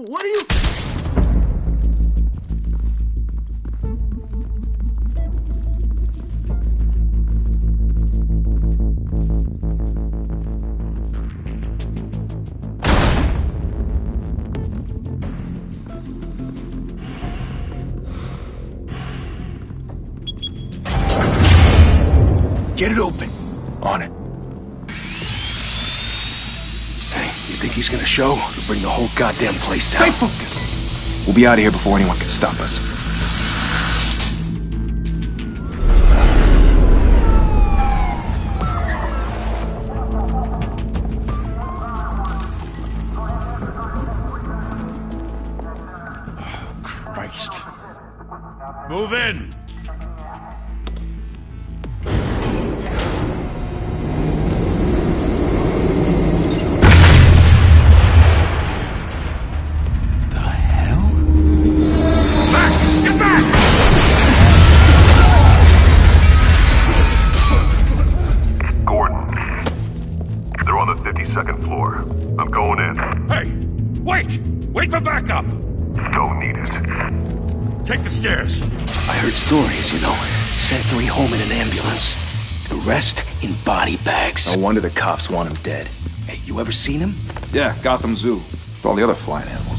What are you... Get it open. On it. Hey, you think he's gonna show? He'll bring the whole goddamn place down. Stay focused. We'll be out of here before anyone can stop us. Oh, Christ. Move in! Second floor. I'm going in. Hey! Wait! Wait for backup! Don't need it. Take the stairs. I heard stories, you know. Sent 3 home in an ambulance. The rest in body bags. No wonder the cops want him dead. Hey, you ever seen him? Yeah, Gotham Zoo. With all the other flying animals.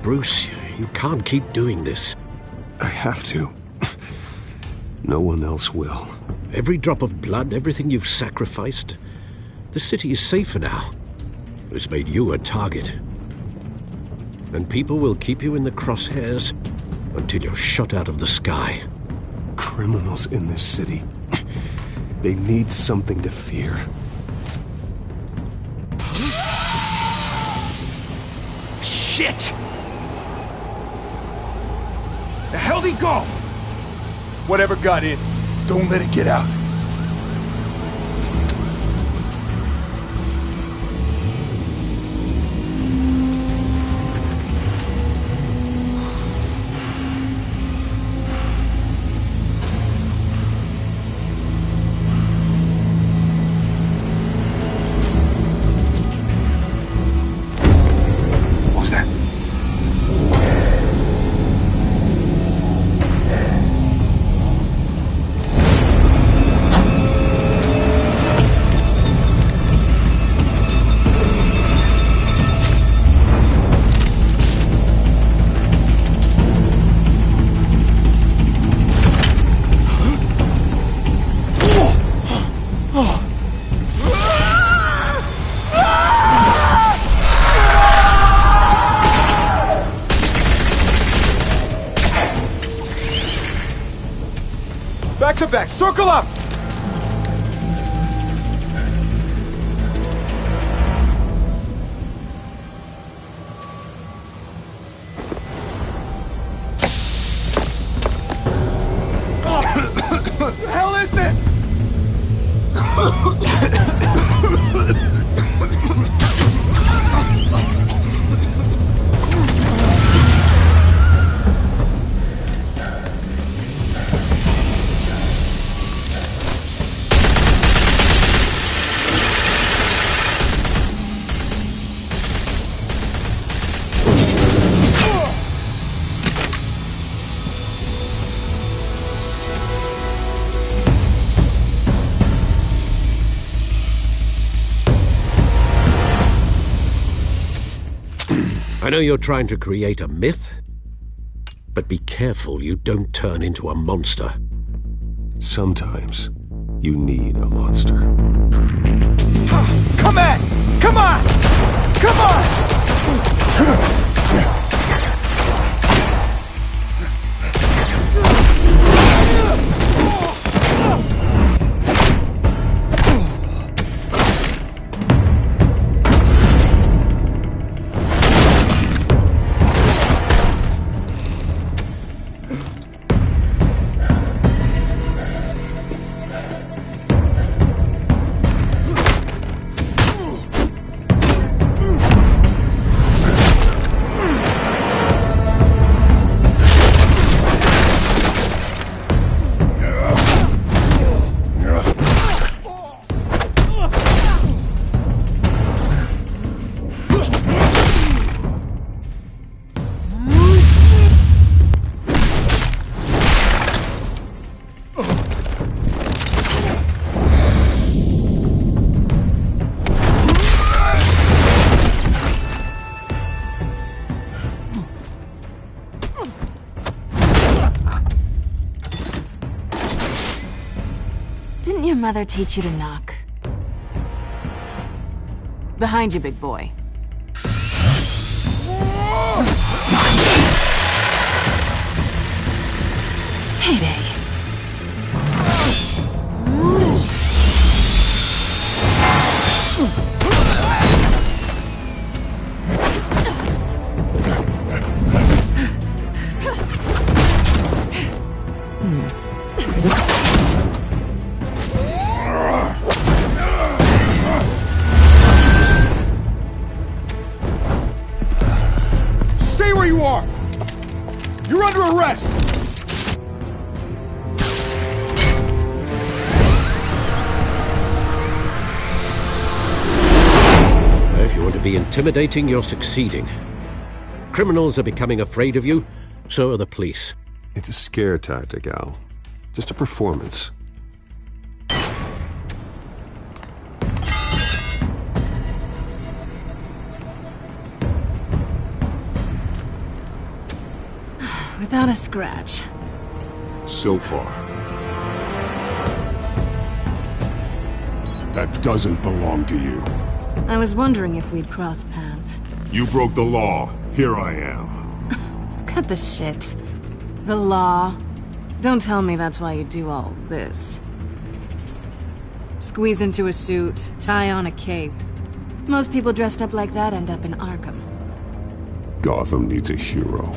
Bruce, you can't keep doing this. I have to. No one else will. Every drop of blood, everything you've sacrificed. The city is safer now. It's made you a target. And people will keep you in the crosshairs until you're shot out of the sky. Criminals in this city. They need something to fear. Shit! The hell'd he go? Whatever got in, don't let it get out. What was that? Back to back, circle up! What the hell is this? I know you're trying to create a myth, but be careful you don't turn into a monster. Sometimes you need a monster. Come on! Come on! Come on! Didn't your mother teach you to knock? Behind you, big boy. Heyday. Stay where you are! You're under arrest! If you want to be intimidating, you're succeeding. Criminals are becoming afraid of you, so are the police. It's a scare tactic, Al. Just a performance. Without a scratch. So far. That doesn't belong to you. I was wondering if we'd cross paths. You broke the law. Here I am. Cut the shit. The law. Don't tell me that's why you do all this. Squeeze into a suit, tie on a cape. Most people dressed up like that end up in Arkham. Gotham needs a hero.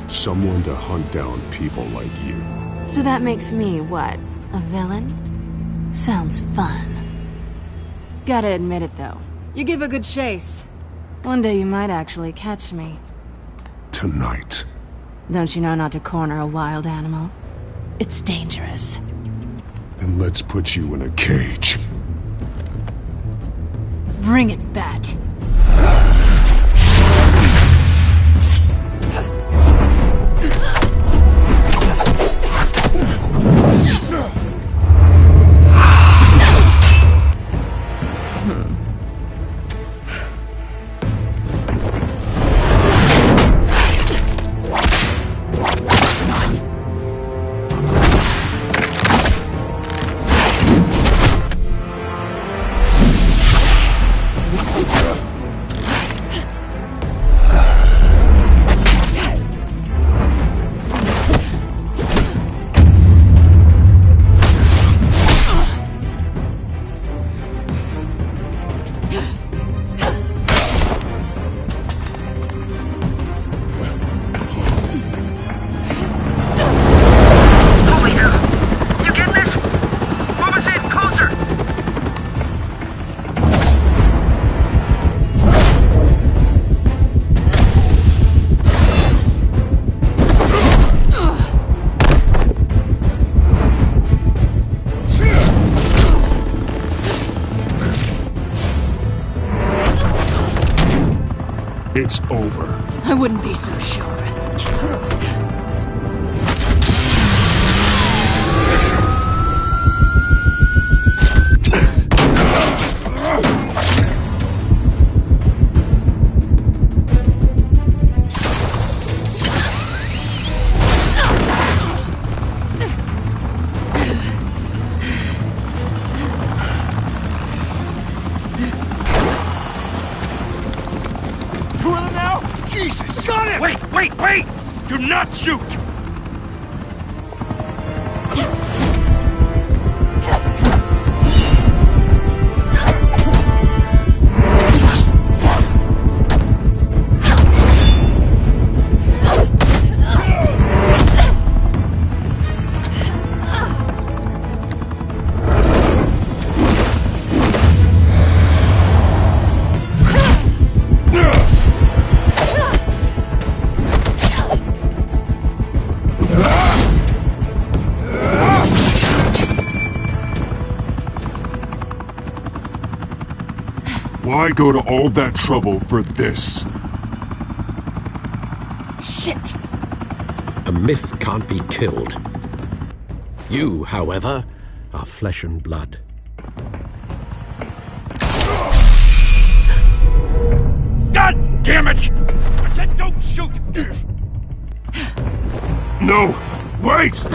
Someone to hunt down people like you. So that makes me, what, a villain? Sounds fun. Gotta admit it, though. You give a good chase. One day you might actually catch me. Tonight. Don't you know not to corner a wild animal? It's dangerous. Then let's put you in a cage. Bring it, Bat. It's over. I wouldn't be so sure. Two of them now? Jesus! Got him! Wait! Do not shoot! Why go to all that trouble for this? Shit! A myth can't be killed. You, however, are flesh and blood. God damn it! I said don't shoot! No! Wait!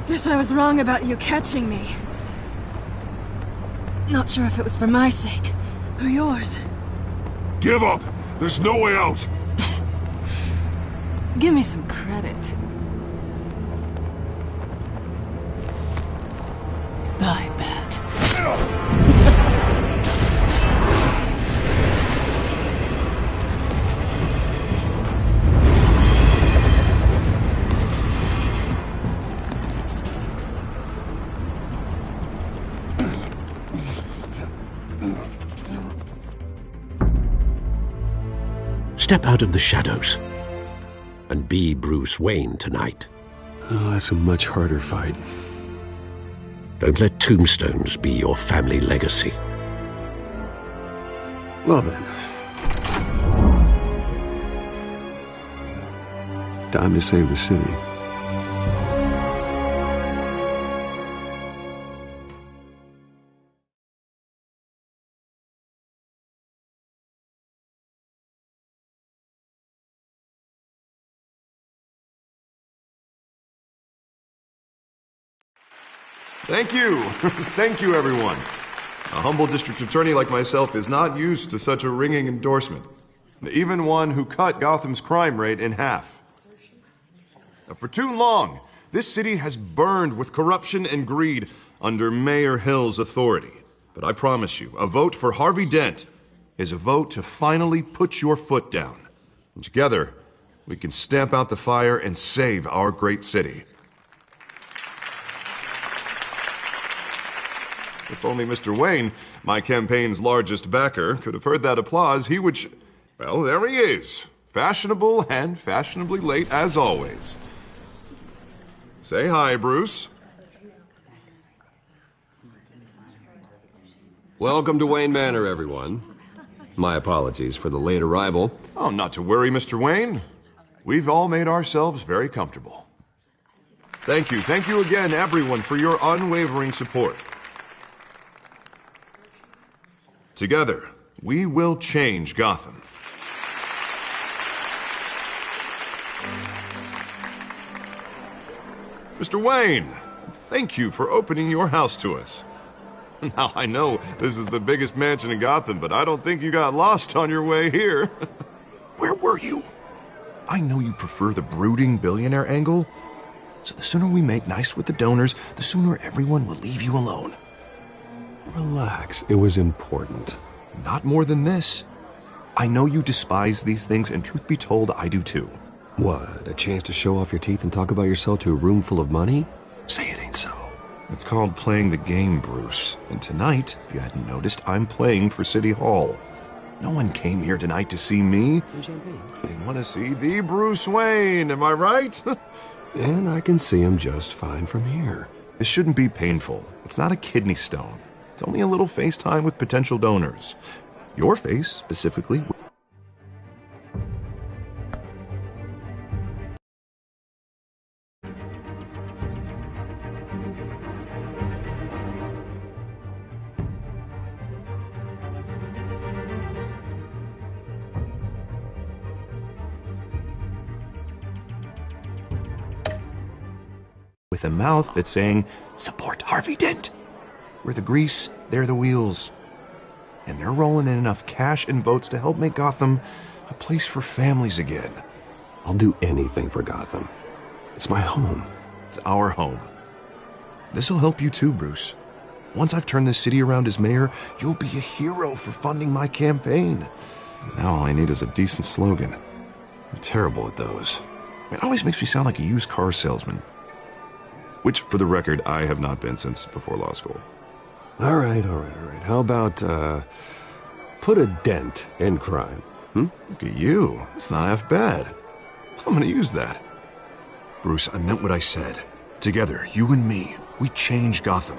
Guess I was wrong about you catching me. Not sure if it was for my sake, or yours. Give up! There's no way out! Give me some credit. Bye, Bat. Step out of the shadows and be Bruce Wayne tonight. Oh, that's a much harder fight. Don't let tombstones be your family legacy. Well then. Time to save the city. Thank you. Thank you, everyone. A humble district attorney like myself is not used to such a ringing endorsement. Even one who cut Gotham's crime rate in half. For too long, this city has burned with corruption and greed under Mayor Hill's authority. But I promise you, a vote for Harvey Dent is a vote to finally put your foot down. And together, we can stamp out the fire and save our great city. If only Mr. Wayne, my campaign's largest backer, could have heard that applause, he would well, there he is. Fashionable and fashionably late as always. Say hi, Bruce. Welcome to Wayne Manor, everyone. My apologies for the late arrival. Oh, not to worry, Mr. Wayne. We've all made ourselves very comfortable. Thank you again, everyone, for your unwavering support. Together, we will change Gotham. Mr. Wayne, thank you for opening your house to us. Now, I know this is the biggest mansion in Gotham, but I don't think you got lost on your way here. Where were you? I know you prefer the brooding billionaire angle, so the sooner we make nice with the donors, the sooner everyone will leave you alone. Relax, it was important. Not more than this. I know you despise these things, and truth be told, I do too. What, a chance to show off your teeth and talk about yourself to a room full of money? Say it ain't so. It's called playing the game, Bruce. And tonight, if you hadn't noticed, I'm playing for City Hall. No one came here tonight to see me. Some champagne. They want to see the Bruce Wayne, am I right? And I can see him just fine from here. This shouldn't be painful. It's not a kidney stone. It's only a little FaceTime with potential donors. Your face, specifically. With a mouth that's saying, support Harvey Dent. We're the grease, they're the wheels. And they're rolling in enough cash and votes to help make Gotham a place for families again. I'll do anything for Gotham. It's my home. It's our home. This'll help you too, Bruce. Once I've turned this city around as mayor, you'll be a hero for funding my campaign. Now all I need is a decent slogan. I'm terrible at those. It always makes me sound like a used car salesman. Which, for the record, I have not been since before law school. All right. How about, put a dent in crime? Look at you. It's not half bad. I'm gonna use that. Bruce, I meant what I said. Together, you and me, we change Gotham.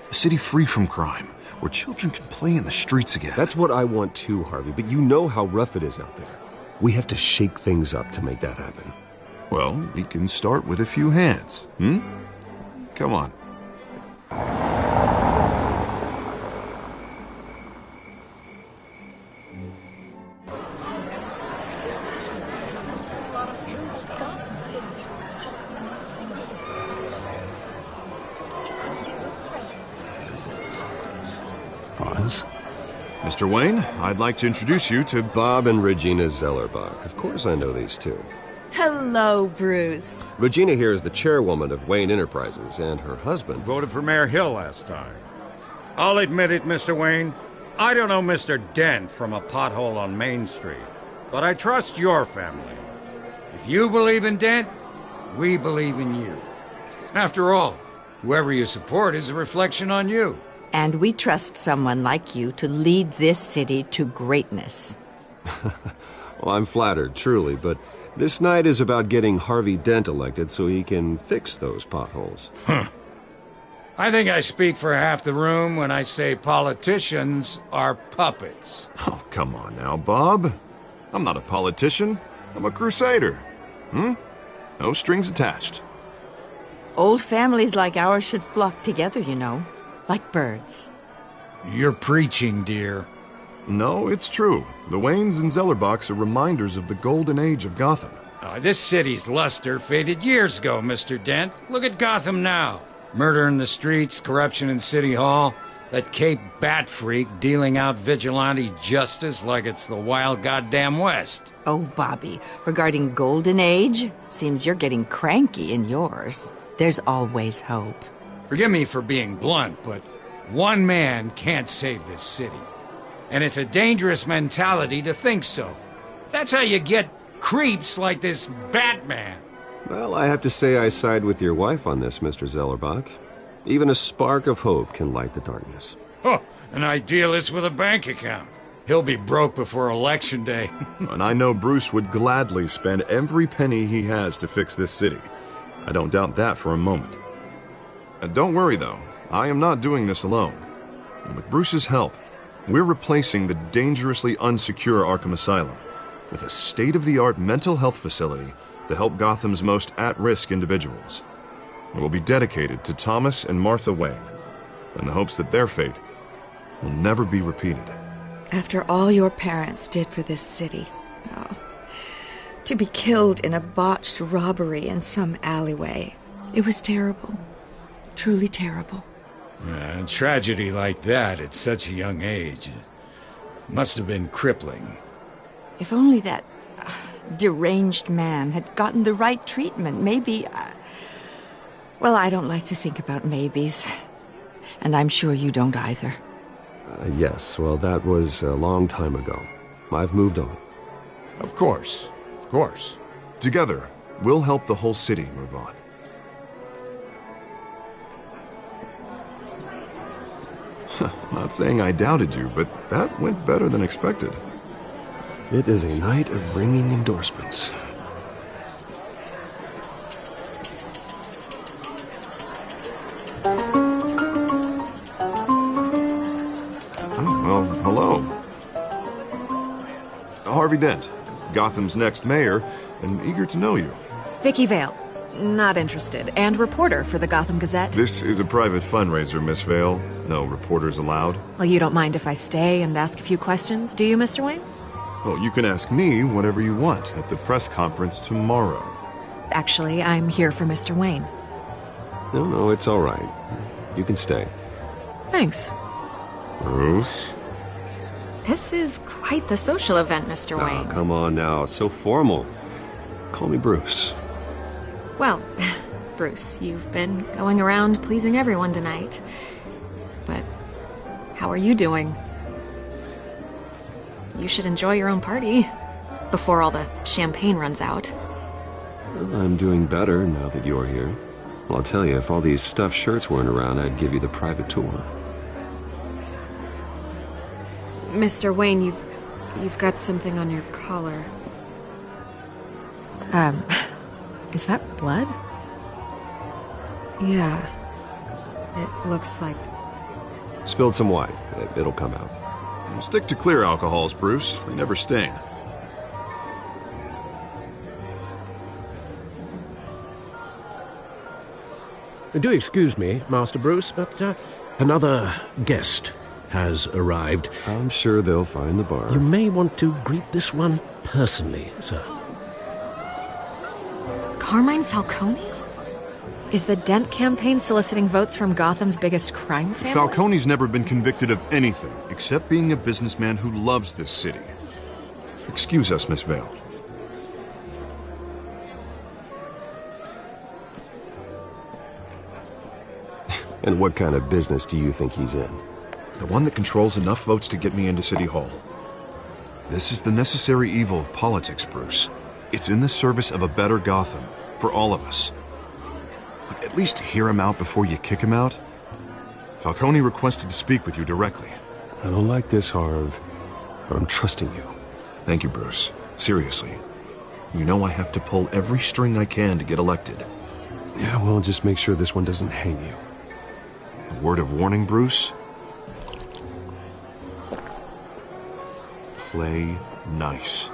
A city free from crime, where children can play in the streets again. That's what I want too, Harvey, but you know how rough it is out there. We have to shake things up to make that happen. Well, we can start with a few hands, Come on. Pause. Mr. Wayne, I'd like to introduce you to Bob and Regina Zellerbach. Of course I know these two. Hello, Bruce. Regina here is the chairwoman of Wayne Enterprises, and her husband Voted for Mayor Hill last time. I'll admit it, Mr. Wayne. I don't know Mr. Dent from a pothole on Main Street, but I trust your family. If you believe in Dent, we believe in you. After all, whoever you support is a reflection on you. And we trust someone like you to lead this city to greatness. Well, I'm flattered, truly, but this night is about getting Harvey Dent elected so he can fix those potholes. I think I speak for half the room when I say politicians are puppets. Oh, come on now, Bob. I'm not a politician. I'm a crusader. No strings attached. Old families like ours should flock together, you know, like birds. You're preaching, dear. No, it's true. The Waynes and Zellerbachs are reminders of the golden age of Gotham. This city's luster faded years ago, Mr. Dent. Look at Gotham now. Murder in the streets, corruption in City Hall, that Cape Bat freak dealing out vigilante justice like it's the wild goddamn West. Oh, Bobby, regarding Golden Age, seems you're getting cranky in yours. There's always hope. Forgive me for being blunt, but one man can't save this city. And it's a dangerous mentality to think so. That's how you get creeps like this Batman. Well, I have to say I side with your wife on this, Mr. Zellerbach. Even a spark of hope can light the darkness. Oh, an idealist with a bank account. He'll be broke before Election Day. And I know Bruce would gladly spend every penny he has to fix this city. I don't doubt that for a moment. Don't worry, though. I am not doing this alone. And with Bruce's help, we're replacing the dangerously unsecure Arkham Asylum with a state-of-the-art mental health facility to help Gotham's most at-risk individuals. It will be dedicated to Thomas and Martha Wayne, in the hopes that their fate will never be repeated. After all your parents did for this city, to be killed in a botched robbery in some alleyway, it was terrible. Truly terrible. A tragedy like that at such a young age must have been crippling. If only that deranged man had gotten the right treatment, maybe... well, I don't like to think about maybes. and I'm sure you don't either. Yes, well, that was a long time ago. I've moved on. Of course. Of course. Together, we'll help the whole city move on. Not saying I doubted you, but that went better than expected. It is a night of ringing endorsements. Oh, well, hello. Harvey Dent, Gotham's next mayor, and eager to know you. Vicky Vale. Not interested. And reporter for the Gotham Gazette. This is a private fundraiser, Miss Vale. No reporters allowed. Well, you don't mind if I stay and ask a few questions, do you, Mr. Wayne? Well, you can ask me whatever you want at the press conference tomorrow. Actually, I'm here for Mr. Wayne. No, it's all right. You can stay. Thanks. Bruce? This is quite the social event, Mr. Wayne. Oh, come on now. So formal. Call me Bruce. Well, Bruce, you've been going around pleasing everyone tonight. But how are you doing? You should enjoy your own party before all the champagne runs out. Well, I'm doing better now that you're here. Well, I'll tell you, if all these stuffed shirts weren't around, I'd give you the private tour. Mr. Wayne, you've got something on your collar. Is that blood? Yeah. It looks like... Spilled some wine. It'll come out. Stick to clear alcohols, Bruce. They never stain. Do excuse me, Master Bruce, but another guest has arrived. I'm sure they'll find the bar. You may want to greet this one personally, sir. Carmine Falcone? Is the Dent campaign soliciting votes from Gotham's biggest crime family? Falcone's never been convicted of anything except being a businessman who loves this city. Excuse us, Miss Vale. And what kind of business do you think he's in? The one that controls enough votes to get me into City Hall. This is the necessary evil of politics, Bruce. It's in the service of a better Gotham, for all of us. Look, at least hear him out before you kick him out. Falcone requested to speak with you directly. I don't like this, Harv, but I'm trusting you. Thank you, Bruce. Seriously. You know I have to pull every string I can to get elected. Yeah, well, just make sure this one doesn't hang you. A word of warning, Bruce? Play nice.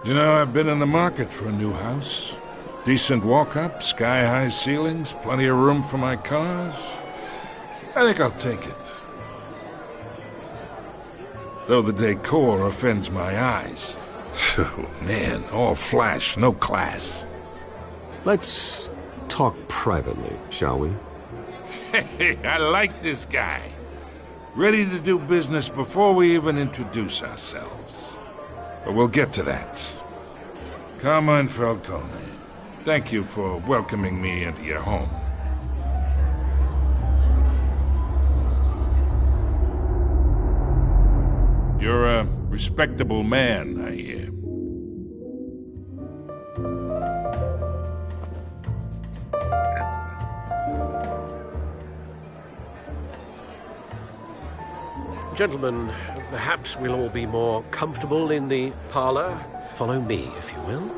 You know, I've been in the market for a new house. Decent walk-up, sky-high ceilings, plenty of room for my cars. I think I'll take it. Though the decor offends my eyes. Oh, man, all flash, no class. Let's talk privately, shall we? Hey, I like this guy. Ready to do business before we even introduce ourselves. But we'll get to that. Carmine Falcone, thank you for welcoming me into your home. You're a respectable man, I hear. Gentlemen, perhaps we'll all be more comfortable in the parlor. Follow me, if you will.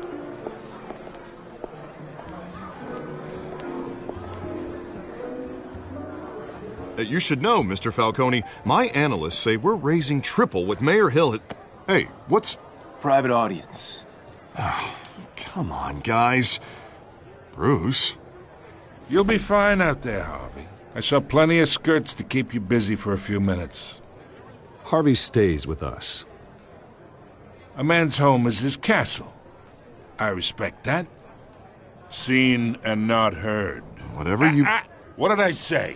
You should know, Mr. Falcone, my analysts say we're raising triple what Mayor Hill had... Hey, what's... Private audience. Oh, come on, guys. Bruce? You'll be fine out there, Harvey. I saw plenty of skirts to keep you busy for a few minutes. Harvey stays with us. A man's home is his castle. I respect that. Seen and not heard. Whatever you... What did I say?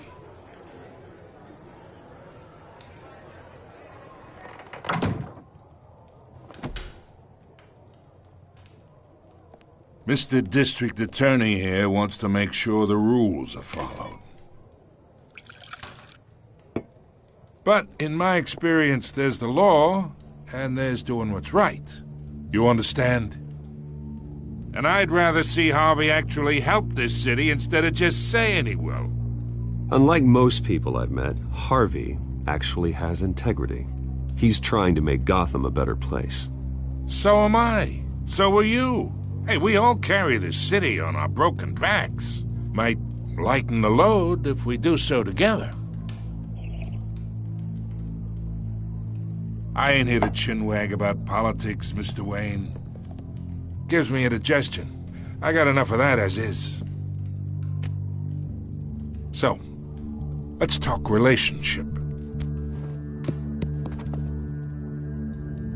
Mr. District Attorney here wants to make sure the rules are followed. But in my experience, there's the law, and there's doing what's right. You understand? And I'd rather see Harvey actually help this city instead of just saying he will. Unlike most people I've met, Harvey actually has integrity. He's trying to make Gotham a better place. So am I. So are you. Hey, we all carry this city on our broken backs. Might lighten the load if we do so together. I ain't here to chinwag about politics, Mr. Wayne. Gives me indigestion. I got enough of that as is. So, let's talk relationship.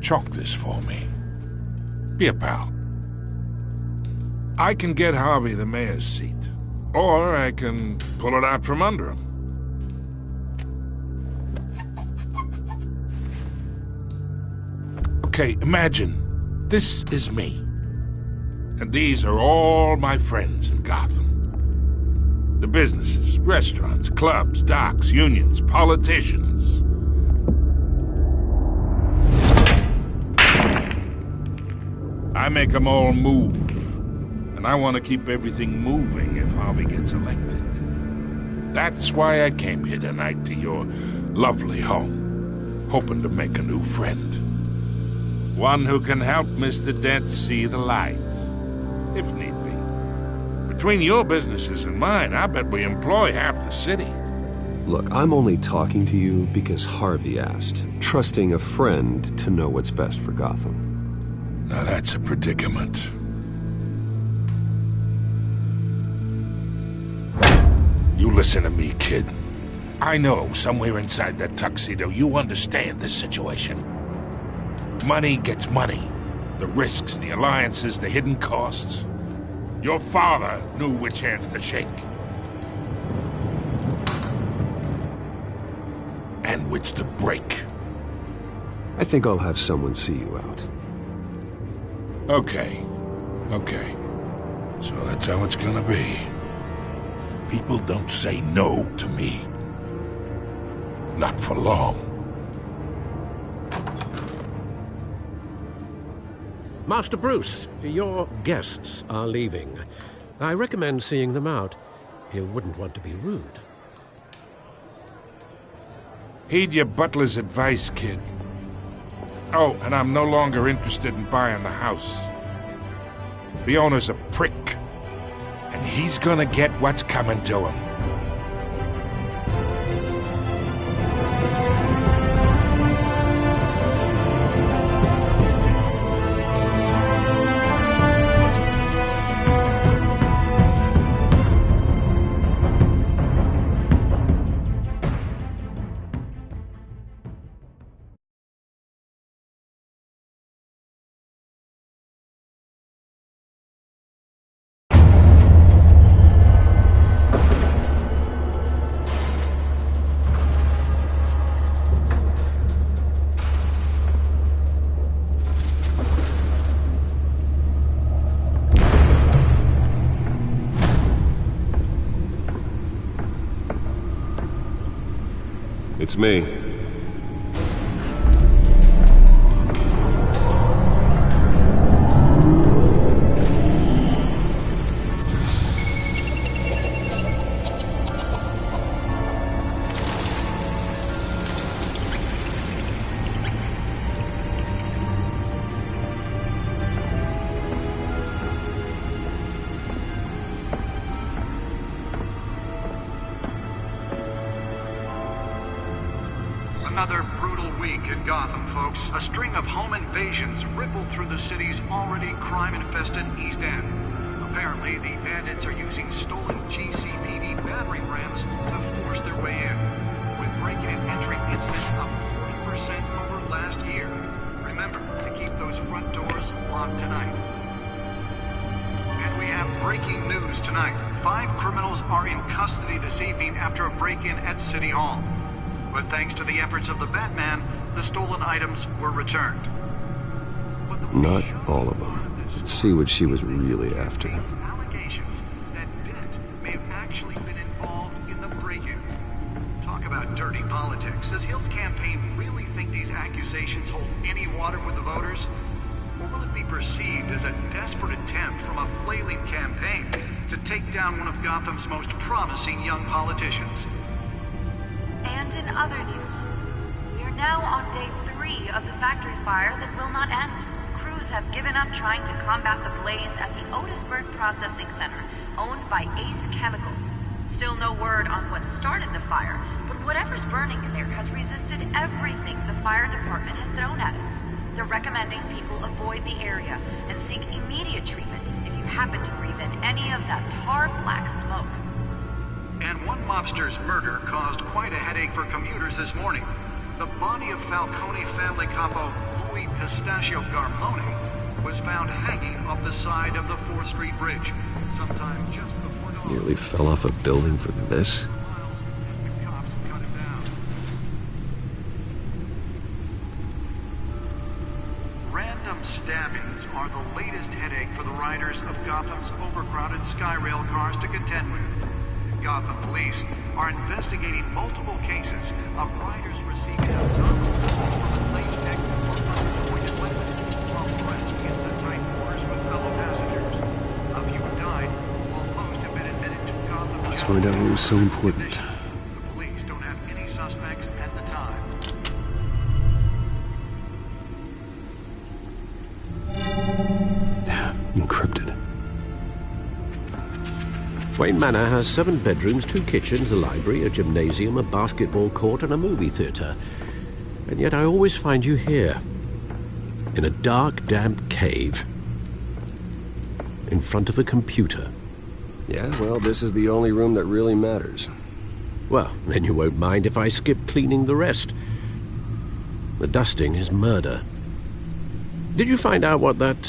Chalk this for me. Be a pal. I can get Harvey the mayor's seat, or I can pull it out from under him. Okay, imagine this is me, and these are all my friends in Gotham. The businesses, restaurants, clubs, docks, unions, politicians. I make them all move. And I want to keep everything moving if Harvey gets elected. That's why I came here tonight to your lovely home, hoping to make a new friend. One who can help Mr. Dent see the light, if need be. Between your businesses and mine, I bet we employ half the city. Look, I'm only talking to you because Harvey asked, trusting a friend to know what's best for Gotham. Now that's a predicament. You listen to me, kid. I know somewhere inside that tuxedo you understand this situation. Money gets money. The risks, the alliances, the hidden costs. Your father knew which hands to shake. And which to break. I think I'll have someone see you out. Okay. So that's how it's gonna be. People don't say no to me. Not for long. Master Bruce, your guests are leaving. I recommend seeing them out. You wouldn't want to be rude. Heed your butler's advice, kid. Oh, and I'm no longer interested in buying the house. The owner's a prick. And he's gonna get what's coming to him. It's me. Another brutal week in Gotham, folks. A string of home invasions ripple through the city's already crime-infested East End. Apparently, the bandits are using stolen GCPD battering rams to force their way in, with breaking and entering incidents up 40% over last year. Remember to keep those front doors locked tonight. And we have breaking news tonight. 5 criminals are in custody this evening after a break-in at City Hall. But thanks to the efforts of the Batman, the stolen items were returned. Not all of them. Let's see what she was really after. Allegations that Dent may have actually been involved in the break-in. Talk about dirty politics. Does Hill's campaign really think these accusations hold any water with the voters? Or will it be perceived as a desperate attempt from a flailing campaign to take down one of Gotham's most promising young politicians? And in other news, we are now on day 3 of the factory fire that will not end. Crews have given up trying to combat the blaze at the Otisburg Processing Center, owned by Ace Chemical. Still no word on what started the fire, but whatever's burning in there has resisted everything the fire department has thrown at it. They're recommending people avoid the area and seek immediate treatment if you happen to breathe in any of that tar-black smoke. And one mobster's murder caused quite a headache for commuters this morning. The body of Falcone family capo Louis Pistachio Garmone was found hanging off the side of the 4th Street Bridge sometime just before dawn. Nearly fell off a building for this. Random stabbings are the latest headache for the riders of Gotham's overcrowded Skyrail cars to contend with. Gotham police are investigating multiple cases of riders receiving abdominal blows from a place pick or unpointed weapon while pressed into the tight quarters with fellow passengers. A few have died, while most have been admitted to Gotham. Let's find out what was so important. The police don't have any suspects at the time. Encrypted. Wayne Manor has 7 bedrooms, 2 kitchens, a library, a gymnasium, a basketball court, and a movie theatre. And yet I always find you here, in a dark, damp cave, in front of a computer. Yeah, well, this is the only room that really matters. Well, then you won't mind if I skip cleaning the rest. The dusting is murder. Did you find out what that,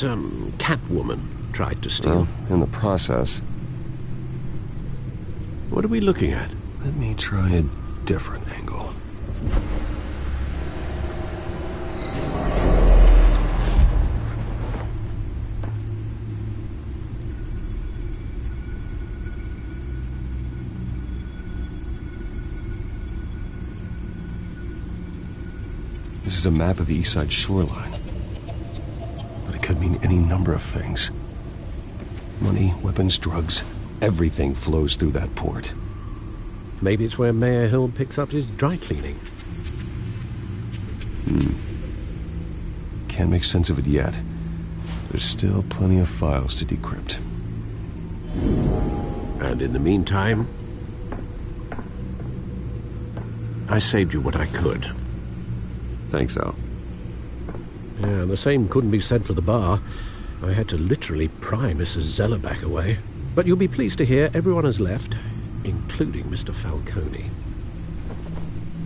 Catwoman tried to steal? Well, in the process. What are we looking at? Let me try a different angle. This is a map of the East Side shoreline. But it could mean any number of things. Money, weapons, drugs. Everything flows through that port. Maybe it's where Mayor Hill picks up his dry cleaning. Can't make sense of it yet. There's still plenty of files to decrypt. And in the meantime, I saved you what I could. Thanks, Al. Yeah, the same couldn't be said for the bar. I had to literally pry Mrs. Zellerback away. But you'll be pleased to hear everyone has left, including Mr. Falcone.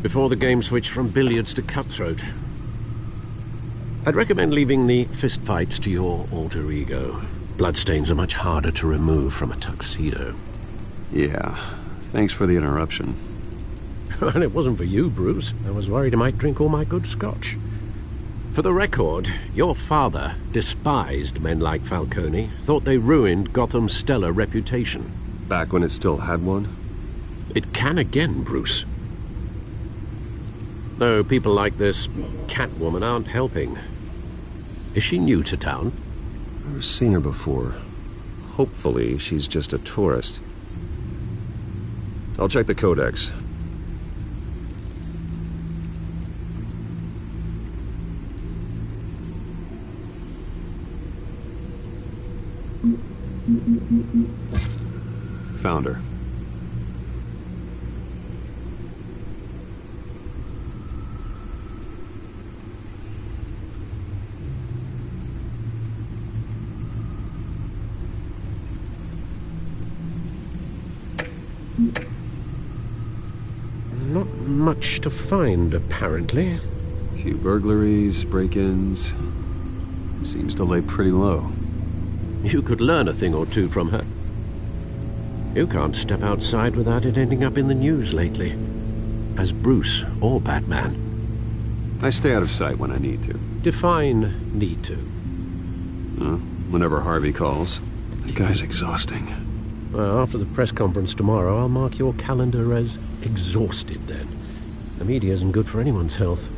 Before the game switched from billiards to cutthroat. I'd recommend leaving the fistfights to your alter ego. Bloodstains are much harder to remove from a tuxedo. Yeah, thanks for the interruption. And it wasn't for you, Bruce. I was worried I might drink all my good scotch. For the record, your father despised men like Falcone, thought they ruined Gotham's stellar reputation. Back when it still had one? It can again, Bruce. Though people like this Catwoman aren't helping. Is she new to town? I've never seen her before. Hopefully, she's just a tourist. I'll check the codex. Found her. Not much to find, apparently. A few burglaries, break-ins. Seems to lay pretty low. You could learn a thing or two from her. You can't step outside without it ending up in the news lately. As Bruce or Batman. I stay out of sight when I need to. Define need to. whenever Harvey calls. That guy's exhausting. Well, after the press conference tomorrow, I'll mark your calendar as exhausted then. The media isn't good for anyone's health.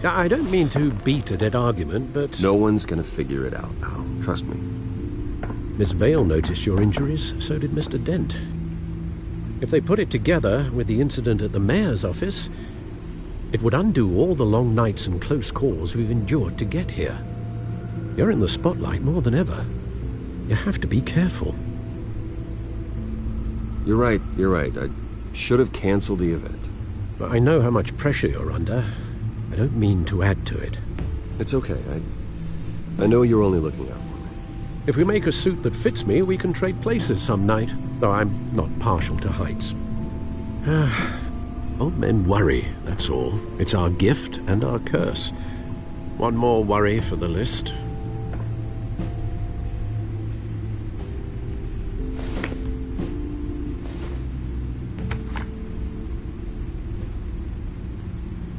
I don't mean to beat a dead argument, but... No one's gonna figure it out, Al. Trust me. Miss Vale noticed your injuries, so did Mr. Dent. If they put it together with the incident at the mayor's office, it would undo all the long nights and close calls we've endured to get here. You're in the spotlight more than ever. You have to be careful. You're right. I should have canceled the event. I know how much pressure you're under. I don't mean to add to it. It's okay. I know you're only looking out for me. If we make a suit that fits me, we can trade places some night, though I'm not partial to heights. Old men worry, that's all. It's our gift and our curse. One more worry for the list.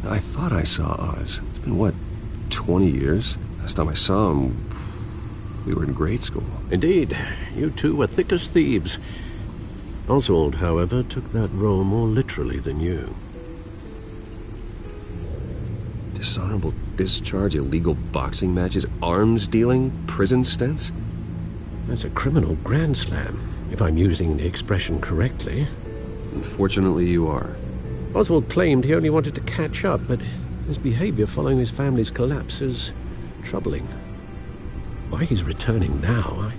I thought I saw Oz. It's been, what, 20 years? Last time I saw him, we were in grade school. Indeed. You two were thick as thieves. Oswald, however, took that role more literally than you. Dishonorable discharge, illegal boxing matches, arms dealing, prison stints? That's a criminal grand slam, if I'm using the expression correctly. Unfortunately, you are. Oswald claimed he only wanted to catch up, but his behavior following his family's collapse is troubling. Why he's returning now, I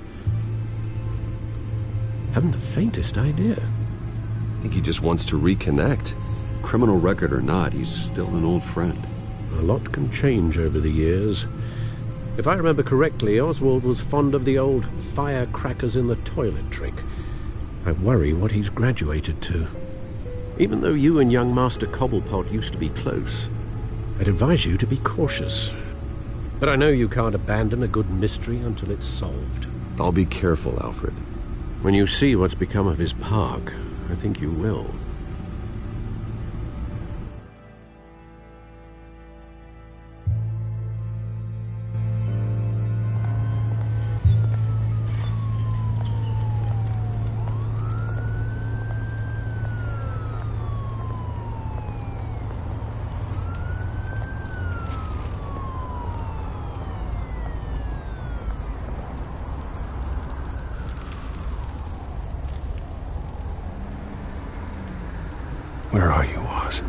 haven't the faintest idea. I think he just wants to reconnect. Criminal record or not, he's still an old friend. A lot can change over the years. If I remember correctly, Oswald was fond of the old firecrackers in the toilet trick. I worry what he's graduated to. Even though you and young Master Cobblepot used to be close, I'd advise you to be cautious. But I know you can't abandon a good mystery until it's solved. I'll be careful, Alfred. When you see what's become of his park, I think you will. Where are you, Oz?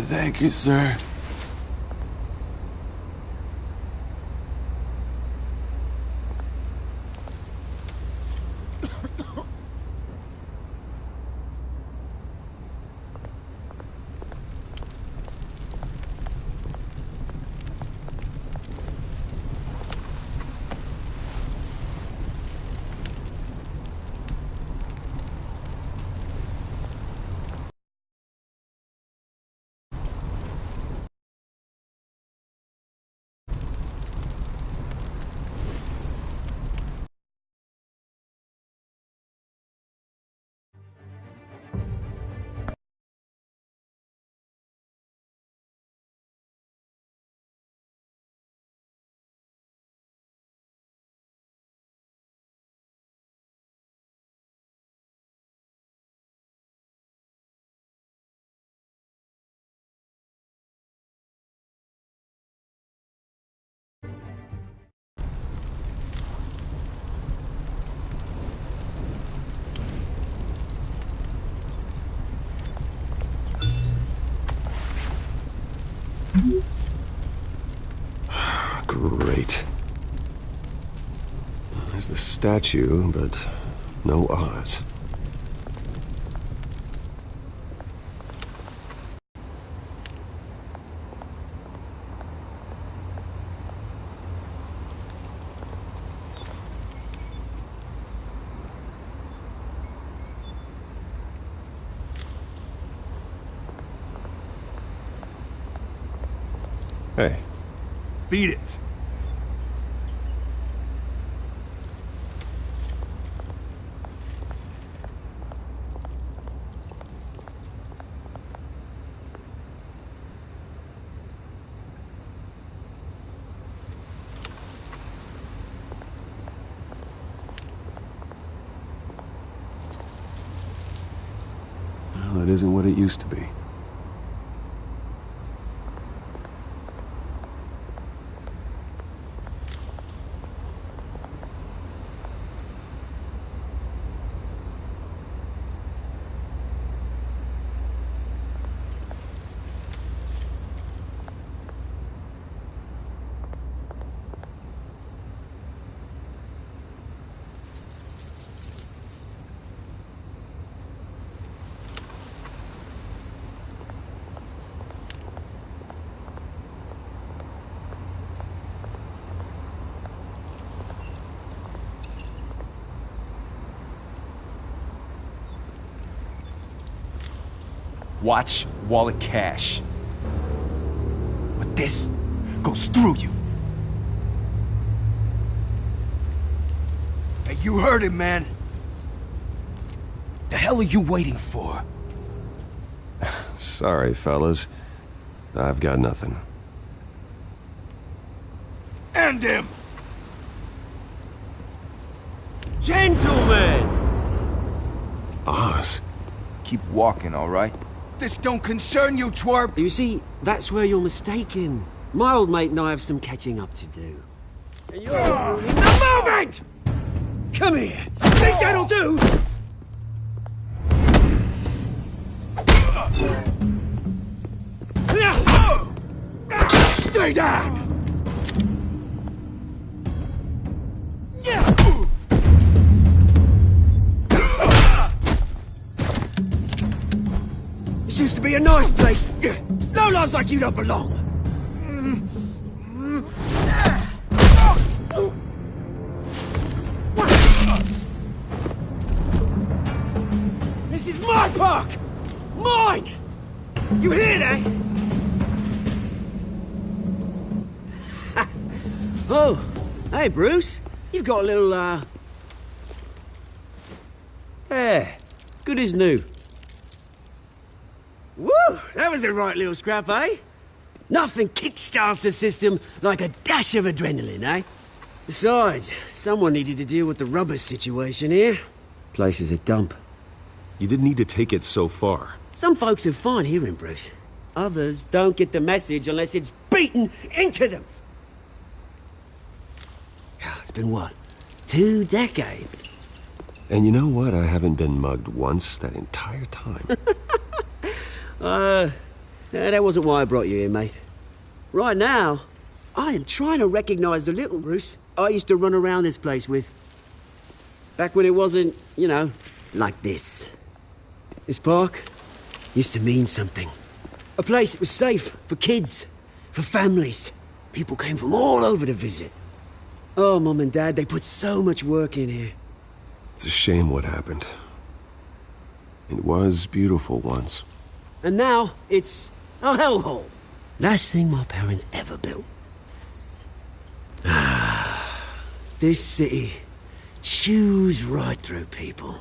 Thank you, sir. Great. There's the statue, but no Oz. Hey. Beat it. Well, it isn't what it used to be. Watch wallet cash. But this goes through you. Hey, you heard it, man. The hell are you waiting for? Sorry, fellas. I've got nothing. End him! Gentlemen! Oz. Keep walking, all right? This don't concern you, twerp! You see, that's where you're mistaken. My old mate and I have some catching up to do. And you're ruining the moment! Come here! Think that'll do? Stay down! This used to be a nice place. Lowlifes like you don't belong. This is my park! Mine! You hear that? Oh, hey, Bruce. You've got a little, Yeah, good as new. Woo! That was a right little scrap, eh? Nothing kickstarts the system like a dash of adrenaline, eh? Besides, someone needed to deal with the rubber situation here. Place is a dump. You didn't need to take it so far. Some folks are fine hearing, Bruce. Others don't get the message unless it's beaten into them. It's been what? 2 decades? And you know what? I haven't been mugged once that entire time. That wasn't why I brought you here, mate. Right now, I am trying to recognize the little Bruce I used to run around this place with. Back when it wasn't, you know, like this. This park used to mean something. A place that was safe for kids, for families. People came from all over to visit. Oh, Mum and Dad, they put so much work in here. It's a shame what happened. It was beautiful once. And now, it's a hellhole. Last thing my parents ever built. This city chews right through people.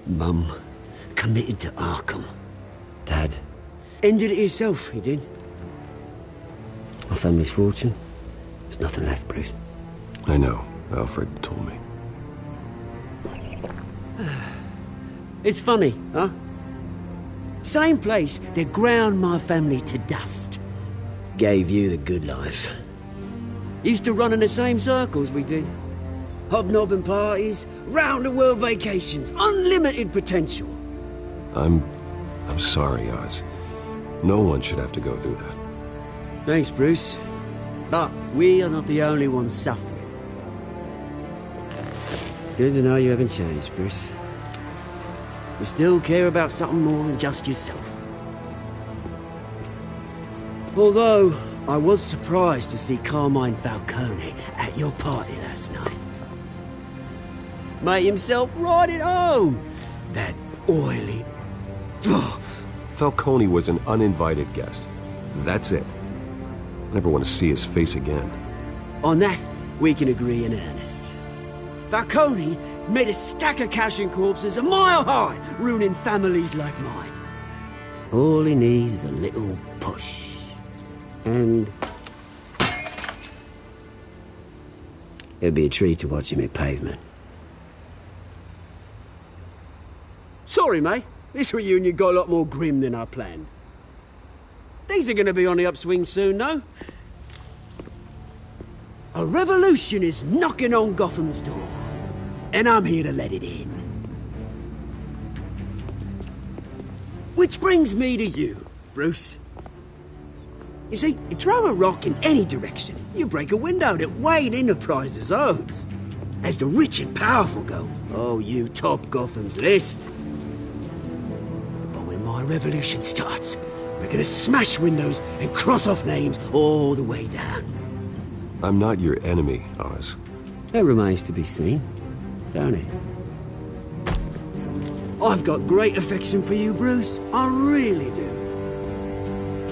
Mum committed to Arkham. Dad ended it himself, he did. My family's fortune. There's nothing left, Bruce. I know. Alfred told me. It's funny, huh? Same place that ground my family to dust. Gave you the good life. Used to run in the same circles we did. Hobnobbing parties, round-the-world vacations, unlimited potential. I'm sorry, Oz. No one should have to go through that. Thanks, Bruce. But we are not the only ones suffering. Good to know you haven't changed, Bruce. You still care about something more than just yourself. Although, I was surprised to see Carmine Falcone at your party last night. Made himself right at home. That oily, Falcone was an uninvited guest. That's it. I never want to see his face again. On that, we can agree in earnest. Falcone made a stack of cash and corpses a mile high, ruining families like mine. All he needs is a little push. And it'd be a treat to watch him hit pavement. Sorry, mate. This reunion got a lot more grim than I planned. Things are gonna be on the upswing soon, though. A revolution is knocking on Gotham's door, and I'm here to let it in. Which brings me to you, Bruce. You see, you throw a rock in any direction, you break a window that Wayne Enterprises owns. As the rich and powerful go, oh, you top Gotham's list. But when my revolution starts, we're gonna smash windows and cross off names all the way down. I'm not your enemy, Oz. That remains to be seen, don't it? I've got great affection for you, Bruce. I really do.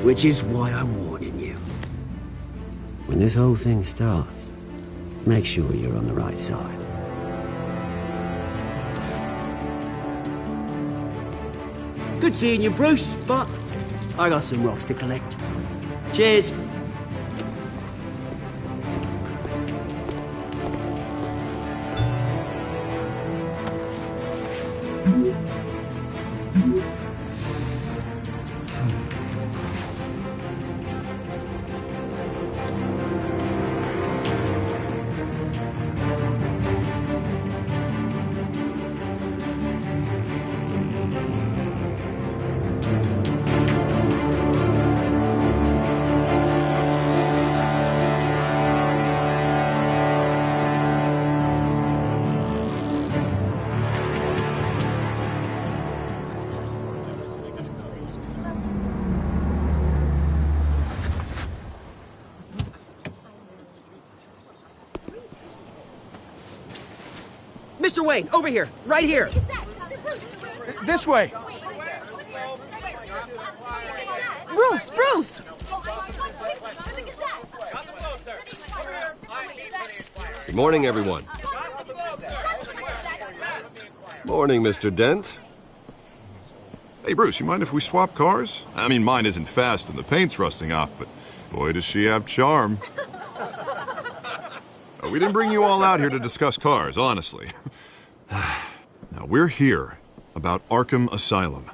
Which is why I'm warning you. When this whole thing starts, make sure you're on the right side. Good seeing you, Bruce, but I got some rocks to collect. Cheers. Mr. Wayne, over here, right here. This way. Bruce, Bruce! Good morning, everyone. Morning, Mr. Dent. Hey, Bruce, you mind if we swap cars? I mean, mine isn't fast and the paint's rusting off, but boy, does she have charm. We didn't bring you all out here to discuss cars, honestly. Now, we're here about Arkham Asylum.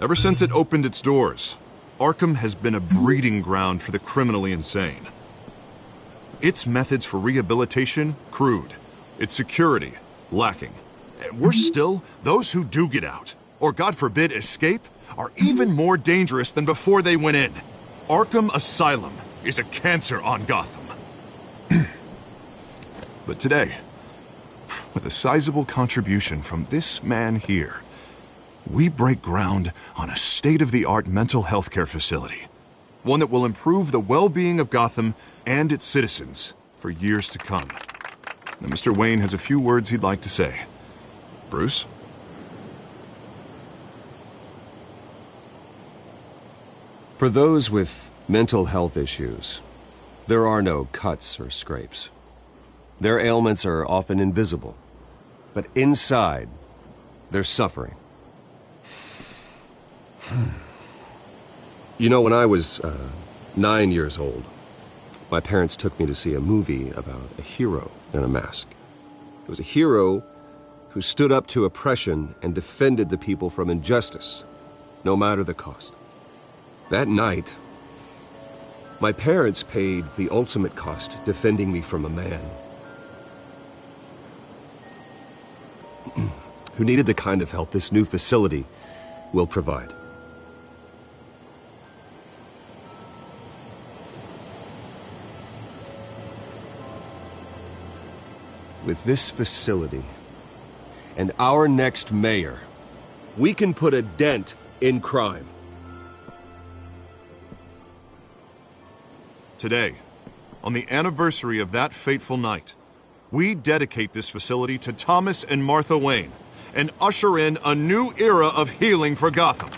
Ever since it opened its doors, Arkham has been a breeding ground for the criminally insane. Its methods for rehabilitation, crude. Its security, lacking. And worse still, those who do get out, or God forbid escape, are even more dangerous than before they went in. Arkham Asylum is a cancer on Gotham. But today, with a sizable contribution from this man here, we break ground on a state-of-the-art mental health care facility. One that will improve the well-being of Gotham and its citizens for years to come. Now, Mr. Wayne has a few words he'd like to say. Bruce? For those with mental health issues, there are no cuts or scrapes. Their ailments are often invisible, but inside, they're suffering. You know, when I was 9 years old, my parents took me to see a movie about a hero in a mask. It was a hero who stood up to oppression and defended the people from injustice, no matter the cost. That night, my parents paid the ultimate cost defending me from a man who needed the kind of help this new facility will provide. With this facility and our next mayor, we can put a dent in crime. Today, on the anniversary of that fateful night, we dedicate this facility to Thomas and Martha Wayne and usher in a new era of healing for Gotham.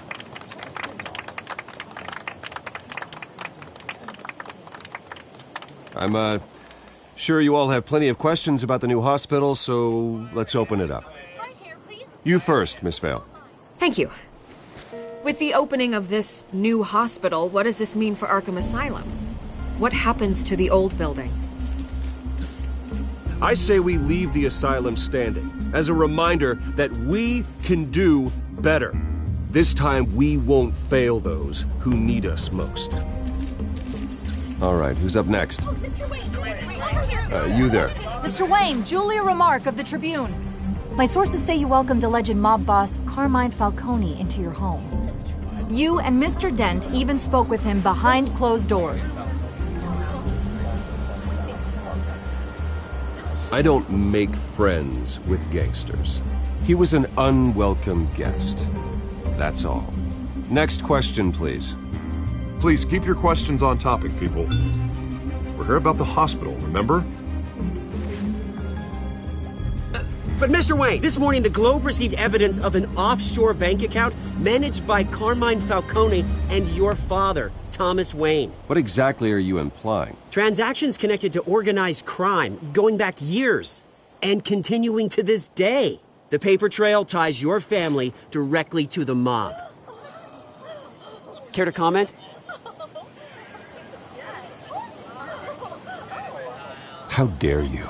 I'm, sure you all have plenty of questions about the new hospital, so let's open it up. You first, Miss Vale. Thank you. With the opening of this new hospital, what does this mean for Arkham Asylum? What happens to the old building? I say we leave the asylum standing, as a reminder that we can do better. This time we won't fail those who need us most. All right, who's up next? You there. Mr. Wayne, Julia Remark of the Tribune. My sources say you welcomed alleged mob boss Carmine Falcone into your home. You and Mr. Dent even spoke with him behind closed doors. I don't make friends with gangsters. He was an unwelcome guest. That's all. Next question, please. Please keep your questions on topic, people. We're here about the hospital, remember? But Mr. Wayne, this morning the Globe received evidence of an offshore bank account managed by Carmine Falcone and your father, Thomas Wayne. What exactly are you implying? Transactions connected to organized crime going back years and continuing to this day. The paper trail ties your family directly to the mob. Care to comment? How dare you?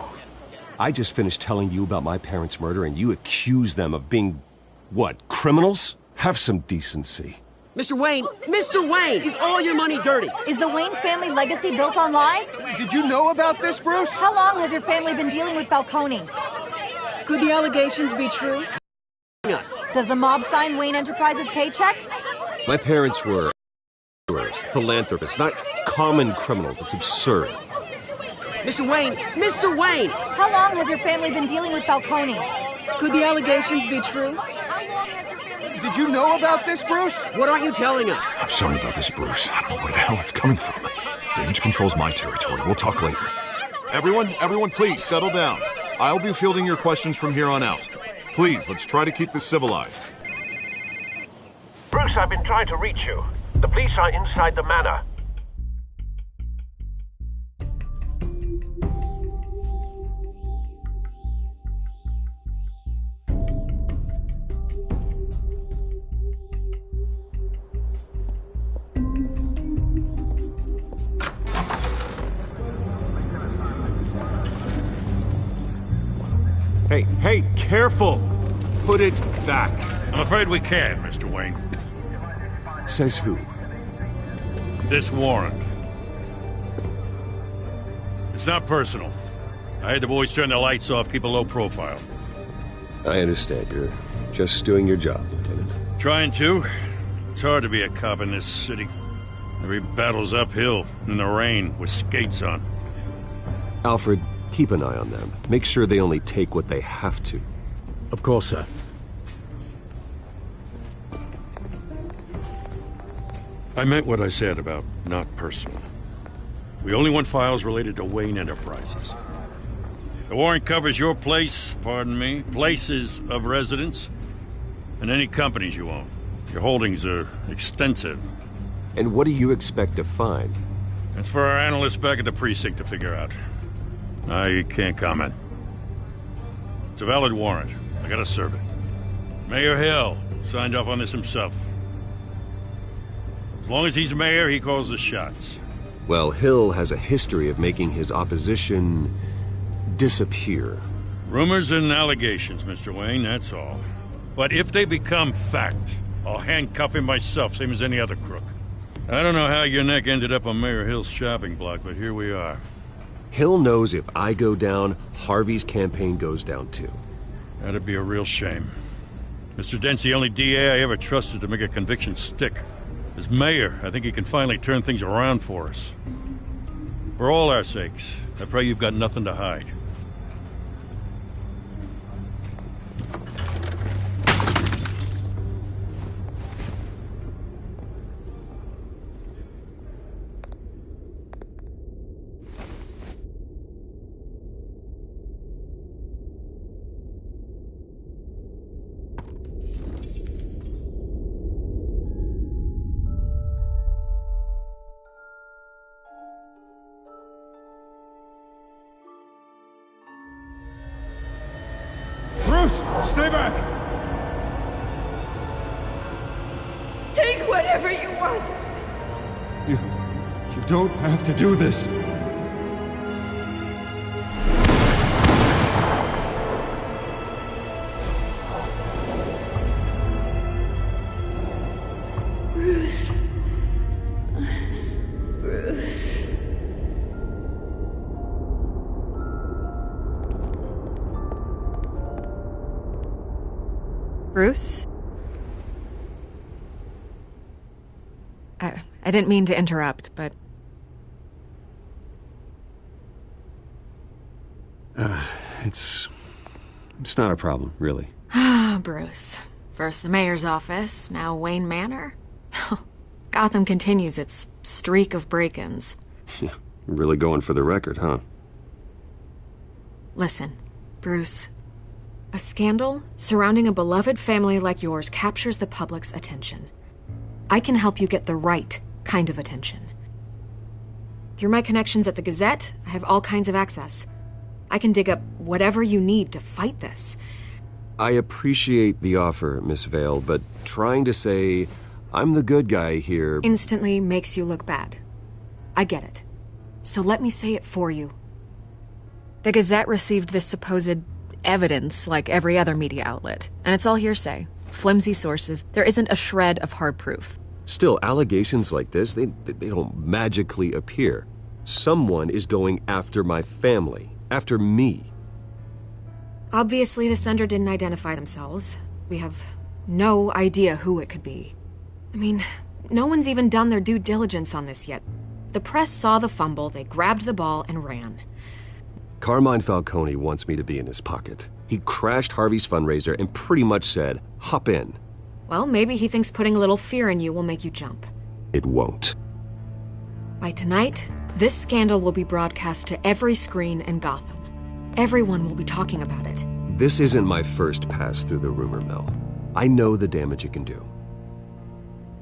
I just finished telling you about my parents' murder and you accuse them of being, what, criminals? Have some decency. Mr. Wayne, is all your money dirty? Is the Wayne family legacy built on lies? Did you know about this, Bruce? How long has your family been dealing with Falcone? Could the allegations be true? Does the mob sign Wayne Enterprises paychecks? My parents were philanthropists, not common criminals. It's absurd. Mr. Wayne! How long has your family been dealing with Falcone? Could the allegations be true? Did you know about this, Bruce? What aren't you telling us? I'm sorry about this, Bruce. I don't know where the hell it's coming from. Damage control's my territory. We'll talk later. Everyone, please settle down. I'll be fielding your questions from here on out. Please, let's try to keep this civilized. Bruce, I've been trying to reach you. The police are inside the manor. Hey, careful! Put it back. I'm afraid we can't, Mr. Wayne. Says who? This warrant. It's not personal. I had the boys turn the lights off, keep a low profile. I understand. You're just doing your job, Lieutenant. Trying to. It's hard to be a cop in this city. Every battle's uphill, in the rain, with skates on. Alfred, keep an eye on them. Make sure they only take what they have to. Of course, sir. I meant what I said about not personal. We only want files related to Wayne Enterprises. The warrant covers your places of residence, and any companies you own. Your holdings are extensive. And what do you expect to find? That's for our analysts back at the precinct to figure out. I can't comment. It's a valid warrant. I gotta serve it. Mayor Hill signed off on this himself. As long as he's mayor, he calls the shots. Well, Hill has a history of making his opposition disappear. Rumors and allegations, Mr. Wayne, that's all. But if they become fact, I'll handcuff him myself, same as any other crook. I don't know how your neck ended up on Mayor Hill's shopping block, but here we are. Hill knows if I go down, Harvey's campaign goes down too. That'd be a real shame. Mr. Dent's the only DA I ever trusted to make a conviction stick. As mayor, I think he can finally turn things around for us. For all our sakes, I pray you've got nothing to hide. Stay back! Take whatever you want! You don't have to do this. Bruce. Bruce. Bruce? I didn't mean to interrupt, but... It's not a problem, really. Ah, Bruce. First the mayor's office, now Wayne Manor. Gotham continues its streak of break-ins. Yeah, really going for the record, huh? Listen, Bruce. A scandal surrounding a beloved family like yours captures the public's attention. I can help you get the right kind of attention. Through my connections at the Gazette, I have all kinds of access. I can dig up whatever you need to fight this. I appreciate the offer, Miss Vale, but trying to say I'm the good guy here instantly makes you look bad. I get it. So let me say it for you. The Gazette received this supposed evidence like every other media outlet, and it's all hearsay. Flimsy sources. There isn't a shred of hard proof. Still, allegations like this, they don't magically appear. Someone is going after my family, after me. Obviously, the sender didn't identify themselves. We have no idea who it could be. I mean, no one's even done their due diligence on this yet. The press saw the fumble, they grabbed the ball and ran. Carmine Falcone wants me to be in his pocket. He crashed Harvey's fundraiser and pretty much said, hop in. Well, maybe he thinks putting a little fear in you will make you jump. It won't. By tonight, this scandal will be broadcast to every screen in Gotham. Everyone will be talking about it. This isn't my first pass through the rumor mill. I know the damage it can do.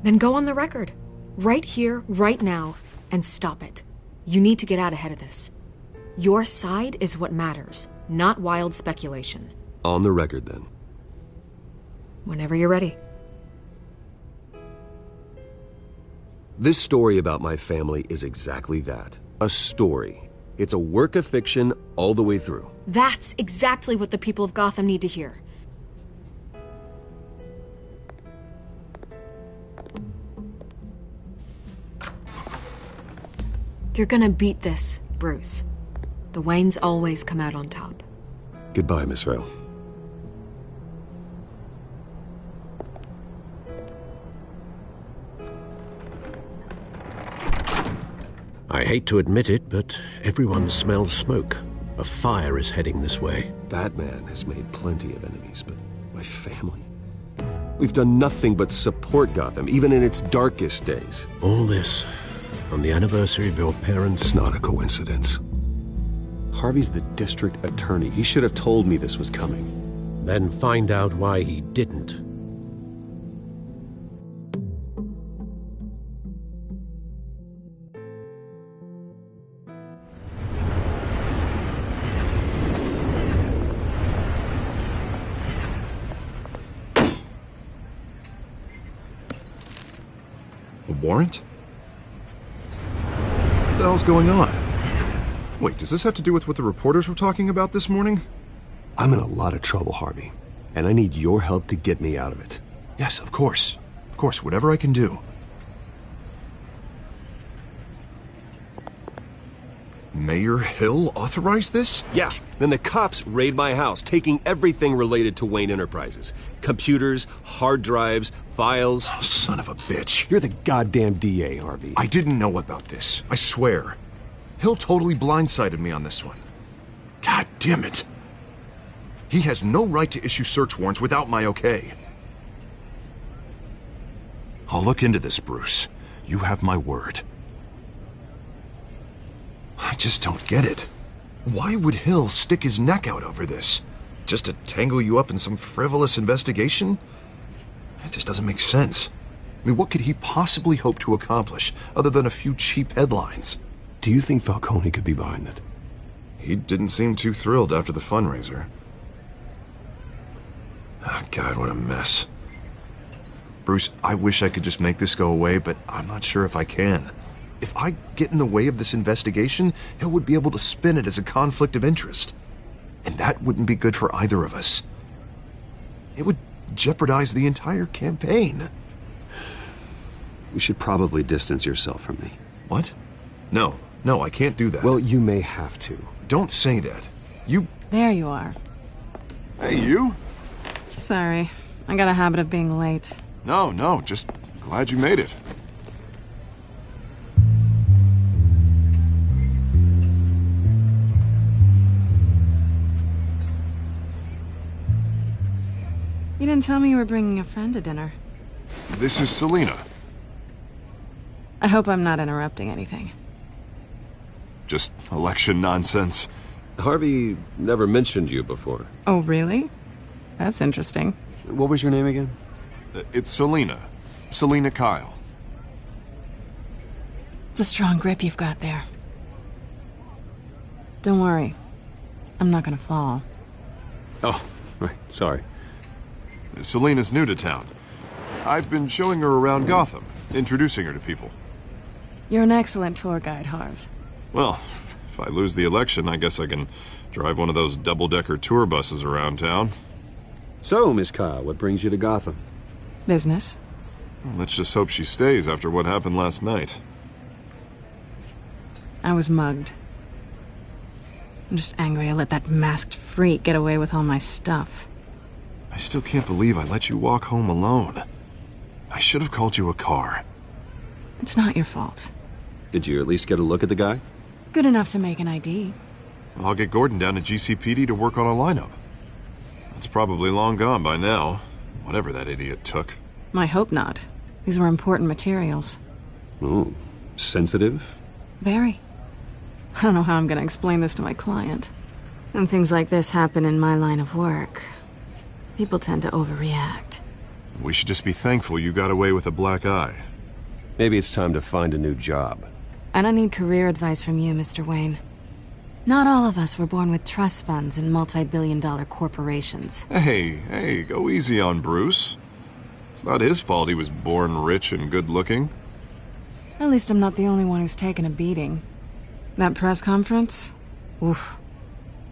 Then go on the record. Right here, right now, and stop it. You need to get out ahead of this. Your side is what matters, not wild speculation. On the record, then. Whenever you're ready. This story about my family is exactly that. A story. It's a work of fiction all the way through. That's exactly what the people of Gotham need to hear. You're gonna beat this, Bruce. The Waynes always come out on top. Goodbye, Miss Vale. I hate to admit it, but everyone smells smoke. A fire is heading this way. Batman has made plenty of enemies, but my family? We've done nothing but support Gotham, even in its darkest days. All this on the anniversary of your parents'... It's not a coincidence. Harvey's the district attorney. He should have told me this was coming. Then find out why he didn't. A warrant? What the hell's going on? Wait, does this have to do with what the reporters were talking about this morning? I'm in a lot of trouble, Harvey, and I need your help to get me out of it. Yes, of course. Of course, whatever I can do. Mayor Hill authorized this? Yeah, then the cops raid my house, taking everything related to Wayne Enterprises. Computers, hard drives, files. Oh, son of a bitch. You're the goddamn DA, Harvey. I didn't know about this. I swear. Hill totally blindsided me on this one. God damn it. He has no right to issue search warrants without my okay. I'll look into this, Bruce. You have my word. I just don't get it. Why would Hill stick his neck out over this? Just to tangle you up in some frivolous investigation? It just doesn't make sense. I mean, what could he possibly hope to accomplish other than a few cheap headlines? Do you think Falcone could be behind it? He didn't seem too thrilled after the fundraiser. Oh, God, what a mess. Bruce, I wish I could just make this go away, but I'm not sure if I can. If I get in the way of this investigation, Hill would be able to spin it as a conflict of interest. And that wouldn't be good for either of us. It would jeopardize the entire campaign. You should probably distance yourself from me. What? No, I can't do that. Well, you may have to. Don't say that. You... There you are. Hey, you? Sorry. I got a habit of being late. No, just glad you made it. You didn't tell me you were bringing a friend to dinner. This is Selina. I hope I'm not interrupting anything. Just election nonsense. Harvey never mentioned you before. Oh, really? That's interesting. What was your name again? It's Selina. Selina Kyle. It's a strong grip you've got there. Don't worry. I'm not gonna fall. Oh, right. Sorry. Selina's new to town. I've been showing her around Gotham, introducing her to people. You're an excellent tour guide, Harv. Well, if I lose the election, I guess I can drive one of those double-decker tour buses around town. So, Miss Kyle, what brings you to Gotham? Business. Well, let's just hope she stays after what happened last night. I was mugged. I'm just angry I let that masked freak get away with all my stuff. I still can't believe I let you walk home alone. I should have called you a car. It's not your fault. Did you at least get a look at the guy? Good enough to make an ID. I'll get Gordon down to GCPD to work on a lineup. It's probably long gone by now, whatever that idiot took. I hope not. These were important materials. Ooh, sensitive? Very. I don't know how I'm gonna explain this to my client. When things like this happen in my line of work, people tend to overreact. We should just be thankful you got away with a black eye. Maybe it's time to find a new job. I don't need career advice from you, Mr. Wayne. Not all of us were born with trust funds and multi-billion-dollar corporations. Hey, go easy on Bruce. It's not his fault he was born rich and good-looking. At least I'm not the only one who's taken a beating. That press conference? Oof.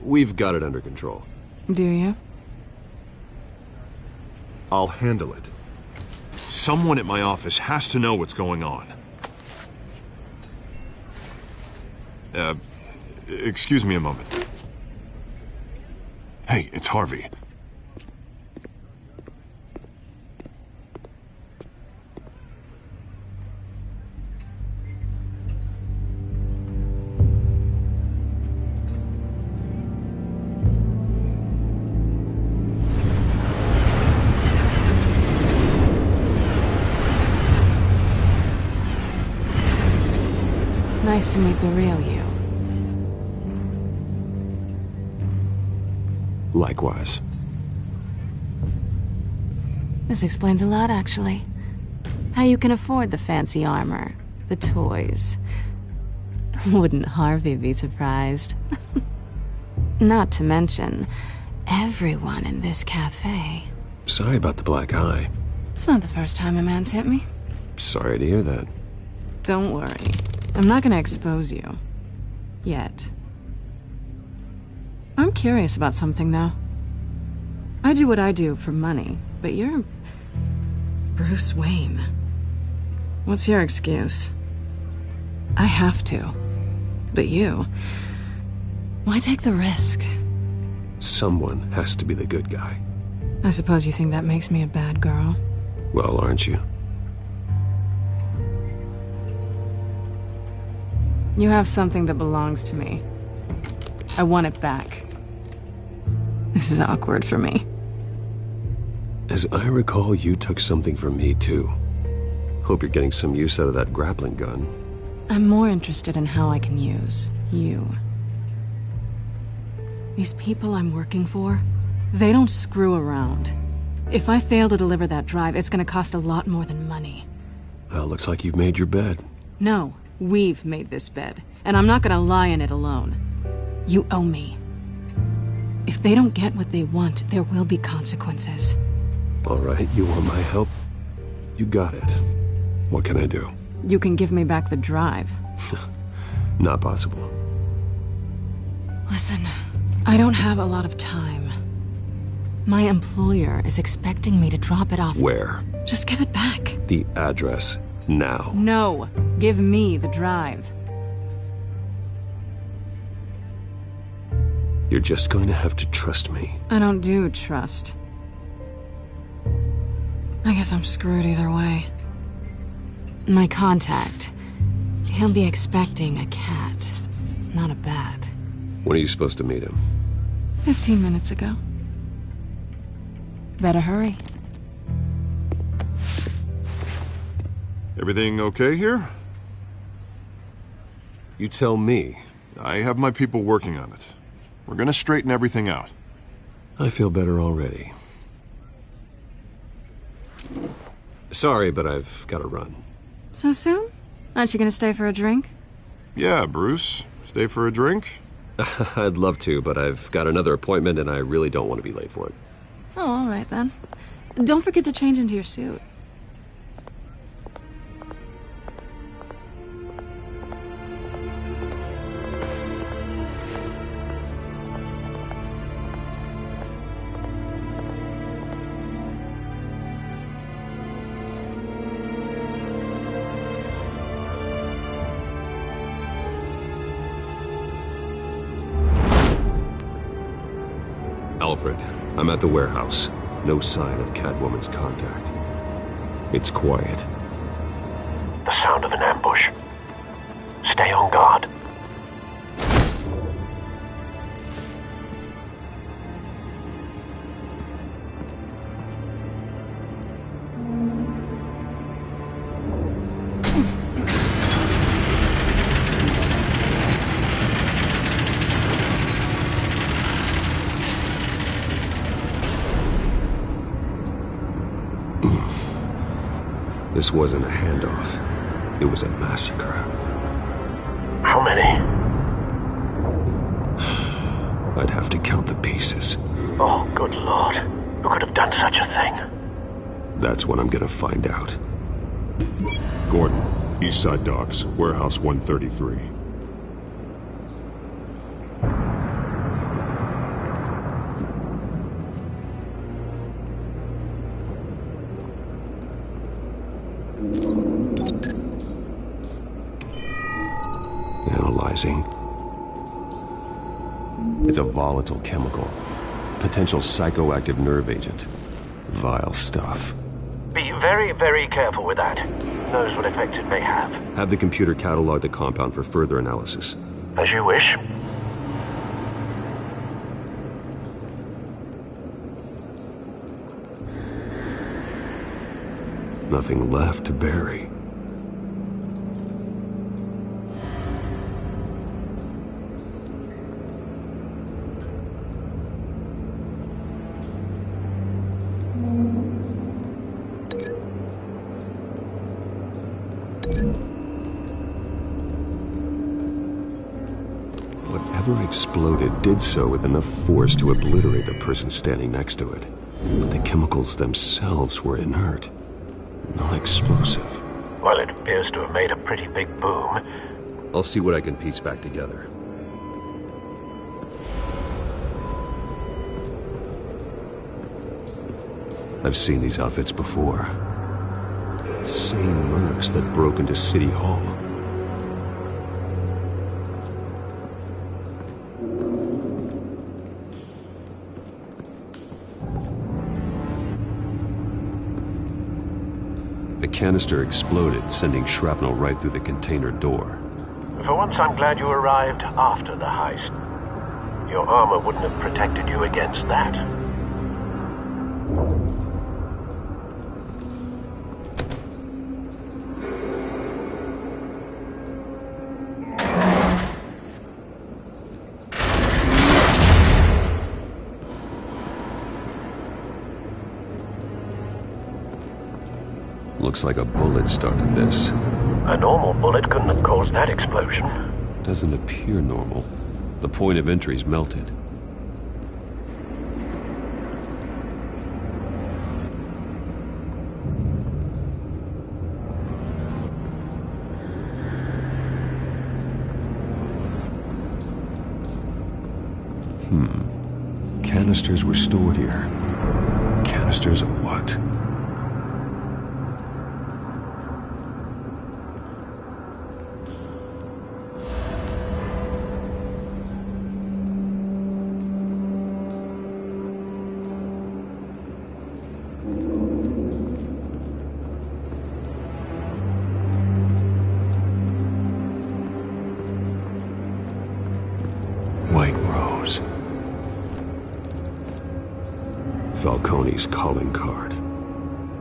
We've got it under control. Do you? I'll handle it. Someone at my office has to know what's going on. Excuse me a moment. Hey, it's Harvey. Nice to meet the real you. Likewise. This explains a lot, actually. How you can afford the fancy armor, the toys. Wouldn't Harvey be surprised? Not to mention, everyone in this cafe. Sorry about the black eye. It's not the first time a man's hit me. Sorry to hear that. Don't worry. I'm not gonna expose you. Yet. I'm curious about something, though. I do what I do for money, but you're... Bruce Wayne. What's your excuse? I have to. But you... Why take the risk? Someone has to be the good guy. I suppose you think that makes me a bad girl? Well, aren't you? You have something that belongs to me. I want it back. This is awkward for me. As I recall, you took something from me, too. Hope you're getting some use out of that grappling gun. I'm more interested in how I can use you. These people I'm working for, they don't screw around. If I fail to deliver that drive, it's gonna cost a lot more than money. Well, looks like you've made your bed. No, we've made this bed, and I'm not gonna lie in it alone. You owe me. If they don't get what they want, there will be consequences. All right, you want my help? You got it. What can I do? You can give me back the drive. Not possible. Listen, I don't have a lot of time. My employer is expecting me to drop it off. Where? Just give it back. The address, now. No, give me the drive. You're just going to have to trust me. I don't do trust. I guess I'm screwed either way. My contact, he'll be expecting a cat, not a bat. When are you supposed to meet him? 15 minutes ago. Better hurry. Everything okay here? You tell me. I have my people working on it. We're gonna straighten everything out. I feel better already. Sorry, but I've got to run. So soon? Aren't you gonna stay for a drink? Yeah, Bruce. Stay for a drink? I'd love to, but I've got another appointment and I really don't want to be late for it. Oh, all right then. Don't forget to change into your suit. Alfred, I'm at the warehouse. No sign of Catwoman's contact. It's quiet. The sound of an ambush. Stay on guard. This wasn't a handoff. It was a massacre. How many? I'd have to count the pieces. Oh, good lord. Who could have done such a thing? That's what I'm gonna find out. Gordon, Eastside Docks, Warehouse 133. Analyzing. It's a volatile chemical. Potential psychoactive nerve agent. Vile stuff. Be very, very careful with that. Who knows what effects it may have. Have the computer catalog the compound for further analysis. As you wish. Nothing left to bury. Whatever exploded did so with enough force to obliterate the person standing next to it. But the chemicals themselves were inert, non-explosive. Well, it appears to have made a pretty big boom. I'll see what I can piece back together. I've seen these outfits before. Same mercs that broke into City Hall. The canister exploded, sending shrapnel right through the container door. For once, I'm glad you arrived after the heist. Your armor wouldn't have protected you against that. Looks like a bullet started this. A normal bullet couldn't have caused that explosion. Doesn't appear normal. The point of entry's melted. Canisters were stored here. Canisters of what? White Rose. Falcone's calling card.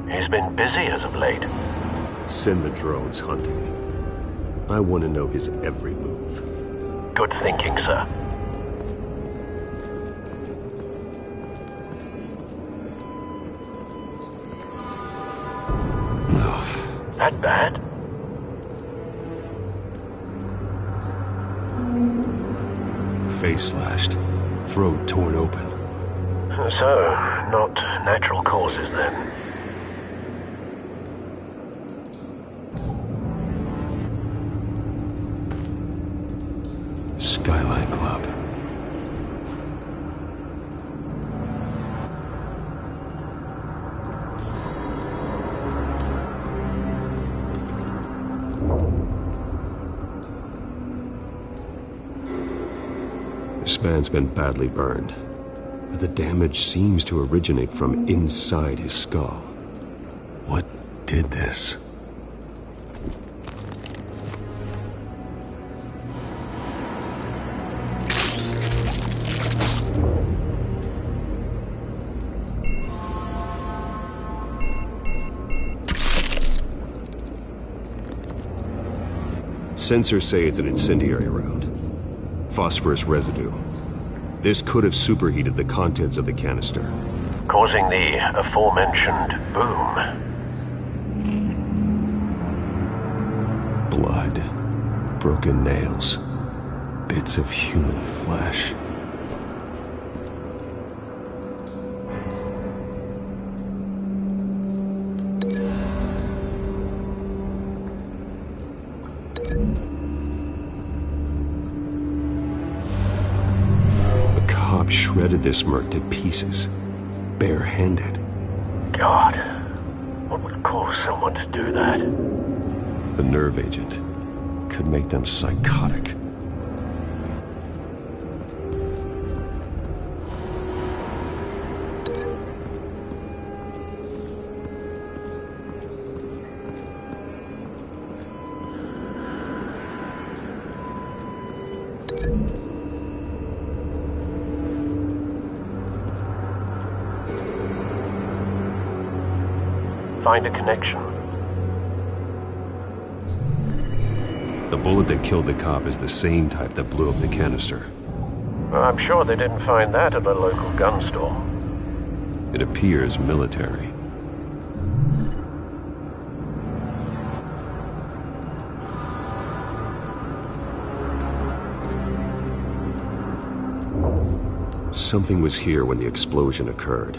He's been busy as of late. Send the drones hunting. I want to know his every move. Good thinking, sir. That bad? Face slashed. Throat torn open. So, not natural causes then. Skyline Club. This man's been badly burned. The damage seems to originate from inside his skull. What did this? Sensors say it's an incendiary round. Phosphorus residue. This could have superheated the contents of the canister, Causing the aforementioned boom. Blood. Broken nails. Bits of human flesh. Shredded this merc to pieces, barehanded. God, what would cause someone to do that? The nerve agent could make them psychotic. Find a connection. The bullet that killed the cop is the same type that blew up the canister. Well, I'm sure they didn't find that at a local gun store. It appears military. Something was here when the explosion occurred.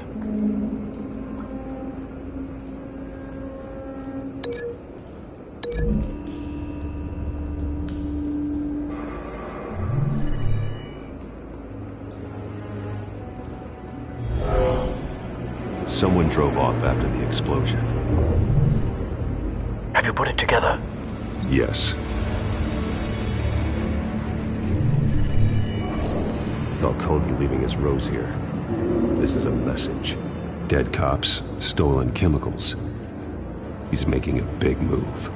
Someone drove off after the explosion. Have you put it together? Yes. Falcone leaving his rose here. This is a message. Dead cops, stolen chemicals. He's making a big move.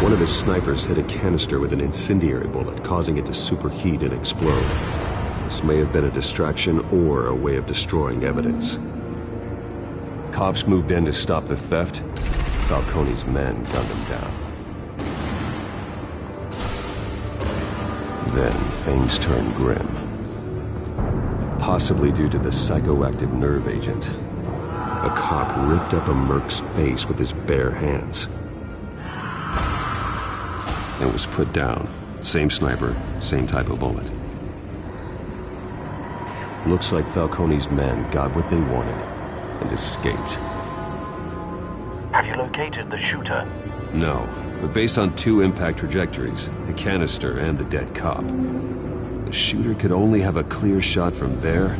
One of his snipers hit a canister with an incendiary bullet, causing it to superheat and explode. This may have been a distraction or a way of destroying evidence. Cops moved in to stop the theft. Falcone's men gunned him down. Then things turned grim. Possibly due to the psychoactive nerve agent. A cop ripped up a merc's face with his bare hands. And was put down. Same sniper, same type of bullet. Looks like Falcone's men got what they wanted and escaped. Have you located the shooter? No, but based on 2 impact trajectories, the canister and the dead cop, the shooter could only have a clear shot from there,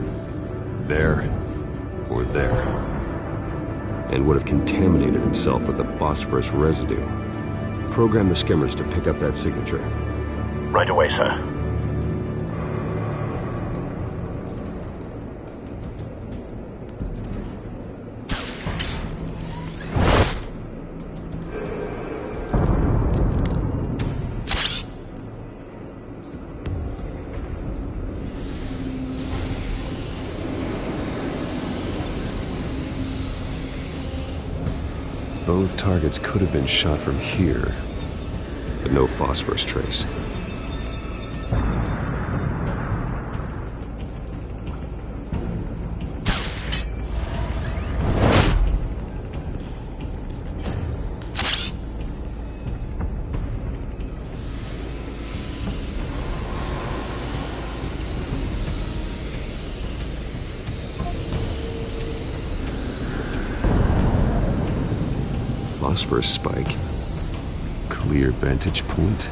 or there, and would have contaminated himself with the phosphorus residue. Program the skimmers to pick up that signature. Right away, sir. Both targets could have been shot from here, but no phosphorus trace. Phosphorus spike. Clear vantage point.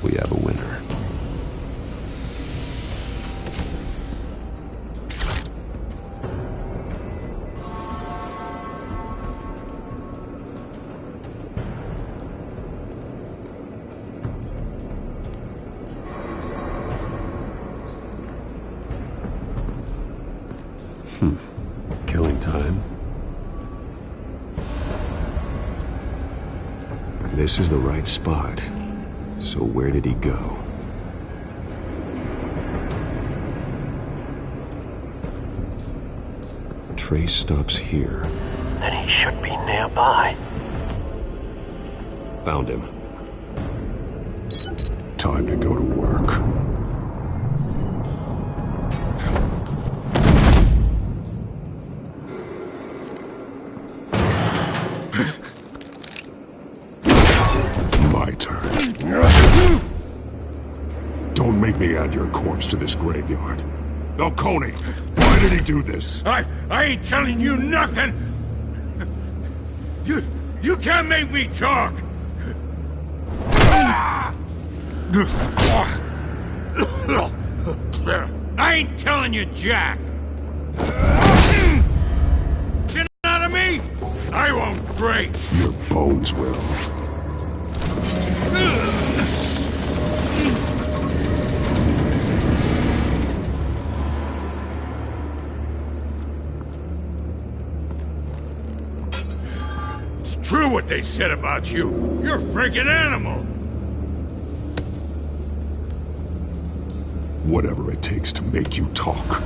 We have a winner. Killing time. This is the right spot. So where did he go? Trace stops here. Then he should be nearby. Found him. Time to go to work. My turn. Don't make me add your corpse to this graveyard. Falcone, why did he do this? I ain't telling you nothing! You can't make me talk! I ain't telling you jack! Get out of me! I won't break! Your bones will. True what they said about you. You're a freaking animal. Whatever it takes to make you talk.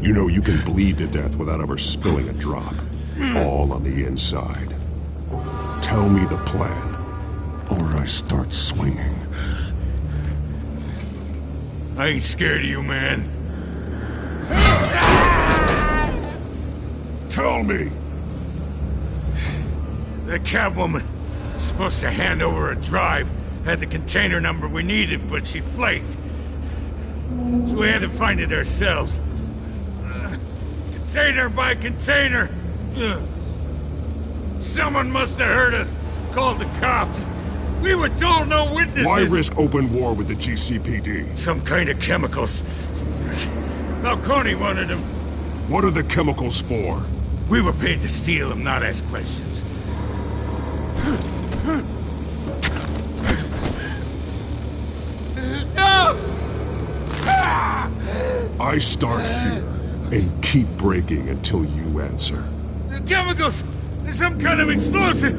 You know you can bleed to death without ever spilling a drop. All on the inside. Tell me the plan, or I start swinging. I ain't scared of you, man. Tell me! The Catwoman was supposed to hand over a drive, had the container number we needed, but she flaked. So we had to find it ourselves. Container by container. Someone must have heard us, called the cops. We were told no witnesses. Why risk open war with the GCPD? Some kind of chemicals. Falcone wanted them. What are the chemicals for? We were paid to steal them, not ask questions. I start here and keep breaking until you answer. The chemicals! There's some kind of explosive!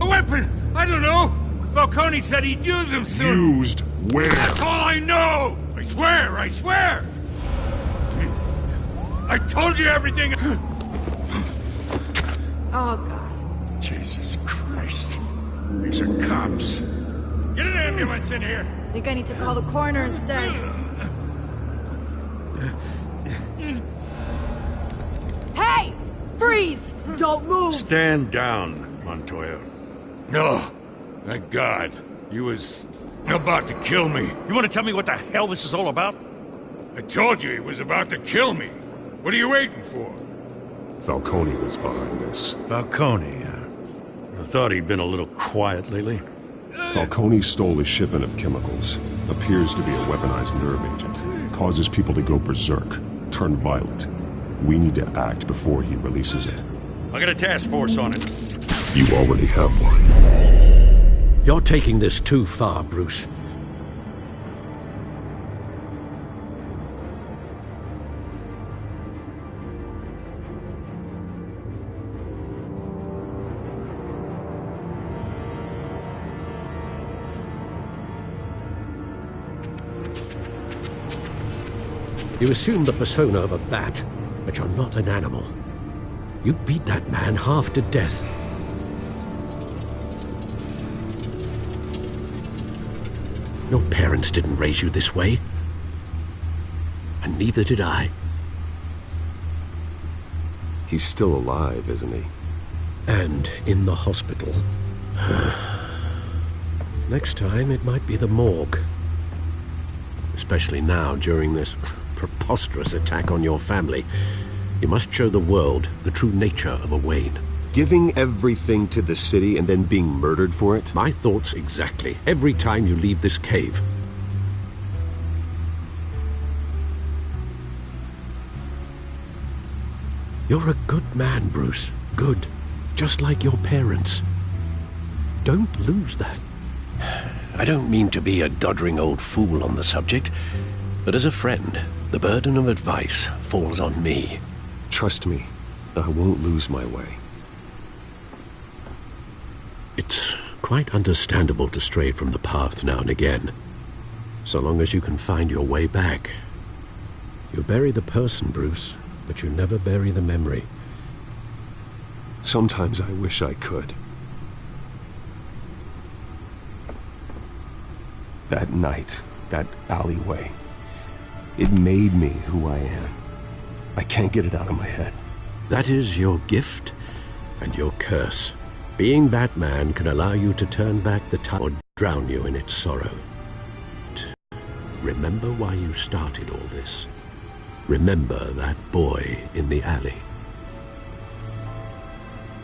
A weapon! I don't know! Falcone said he'd use them soon! Used where? That's all I know! I swear! I swear! I told you everything! Oh, God. Jesus Christ. These are cops. Get an ambulance in here! I think I need to call the coroner instead. Hey! Freeze! Don't move! Stand down, Montoya. No. Thank God. He was about to kill me. You want to tell me what the hell this is all about? I told you he was about to kill me. What are you waiting for? Falcone was behind this. Falcone, I thought he'd been a little quiet lately. Falcone stole a shipment of chemicals. Appears to be a weaponized nerve agent. Causes people to go berserk, turn violent. We need to act before he releases it. I got a task force on it. You already have one. You're taking this too far, Bruce. You assume the persona of a bat, but you're not an animal. You beat that man half to death. Your parents didn't raise you this way. And neither did I. He's still alive, isn't he? And in the hospital. Next time, it might be the morgue. Especially now, during this preposterous attack on your family. You must show the world the true nature of a Wayne. Giving everything to the city and then being murdered for it? My thoughts exactly. Every time you leave this cave. You're a good man, Bruce. Good. Just like your parents. Don't lose that. I don't mean to be a doddering old fool on the subject, but as a friend, the burden of advice falls on me. Trust me, I won't lose my way. It's quite understandable to stray from the path now and again, so long as you can find your way back. You bury the person, Bruce, but you never bury the memory. Sometimes I wish I could. That night, that alleyway, it made me who I am. I can't get it out of my head. That is your gift and your curse. Being Batman can allow you to turn back the time or drown you in its sorrow. Remember why you started all this. Remember that boy in the alley.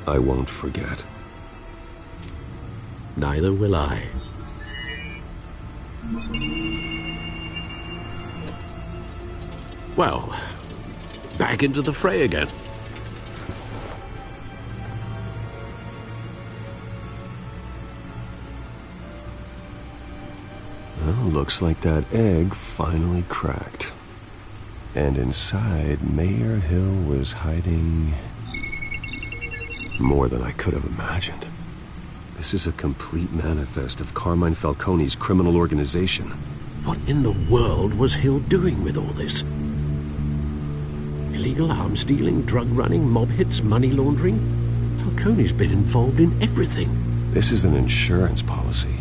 I won't forget. Neither will I. Well, back into the fray again. Well, looks like that egg finally cracked. And inside, Mayor Hill was hiding more than I could have imagined. This is a complete manifest of Carmine Falcone's criminal organization. What in the world was Hill doing with all this? Illegal arms dealing, drug running, mob hits, money laundering? Falcone's been involved in everything. This is an insurance policy.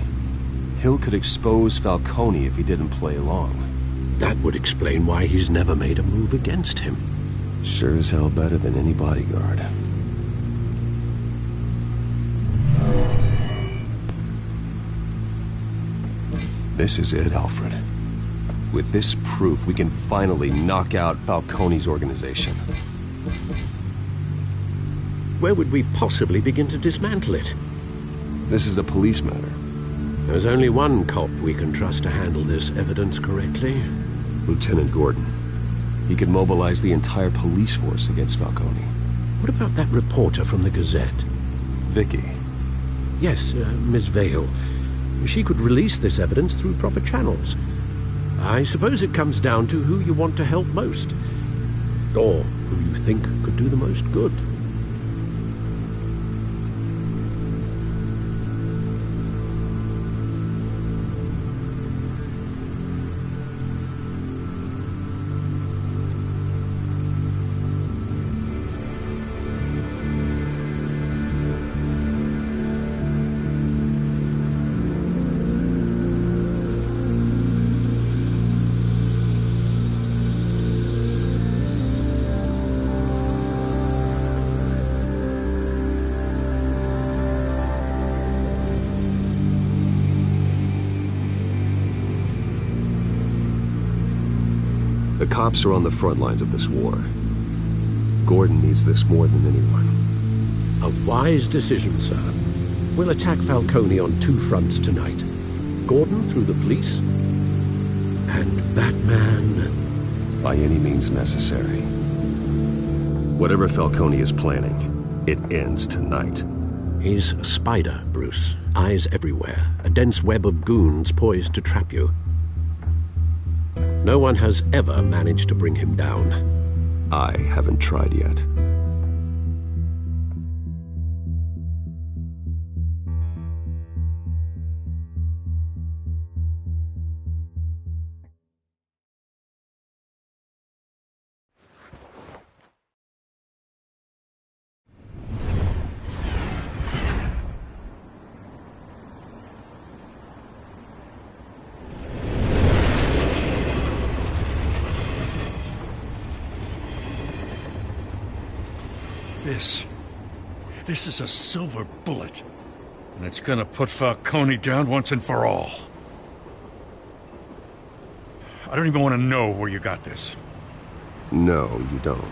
Hill could expose Falcone if he didn't play along. That would explain why he's never made a move against him. Sure as hell better than any bodyguard. This is it, Alfred. With this proof, we can finally knock out Falcone's organization. Where would we possibly begin to dismantle it? This is a police matter. There's only one cop we can trust to handle this evidence correctly. Lieutenant Gordon. He could mobilize the entire police force against Falcone. What about that reporter from the Gazette? Vicky. Yes, Miss Vale. She could release this evidence through proper channels. I suppose it comes down to who you want to help most. Or who you think could do the most good. The cops are on the front lines of this war. Gordon needs this more than anyone. A wise decision, sir. We'll attack Falcone on two fronts tonight. Gordon through the police, and that man... by any means necessary. Whatever Falcone is planning, it ends tonight. He's a spider, Bruce. Eyes everywhere. A dense web of goons poised to trap you. No one has ever managed to bring him down. I haven't tried yet. This is a silver bullet. And it's gonna put Falcone down once and for all. I don't even want to know where you got this. No, you don't.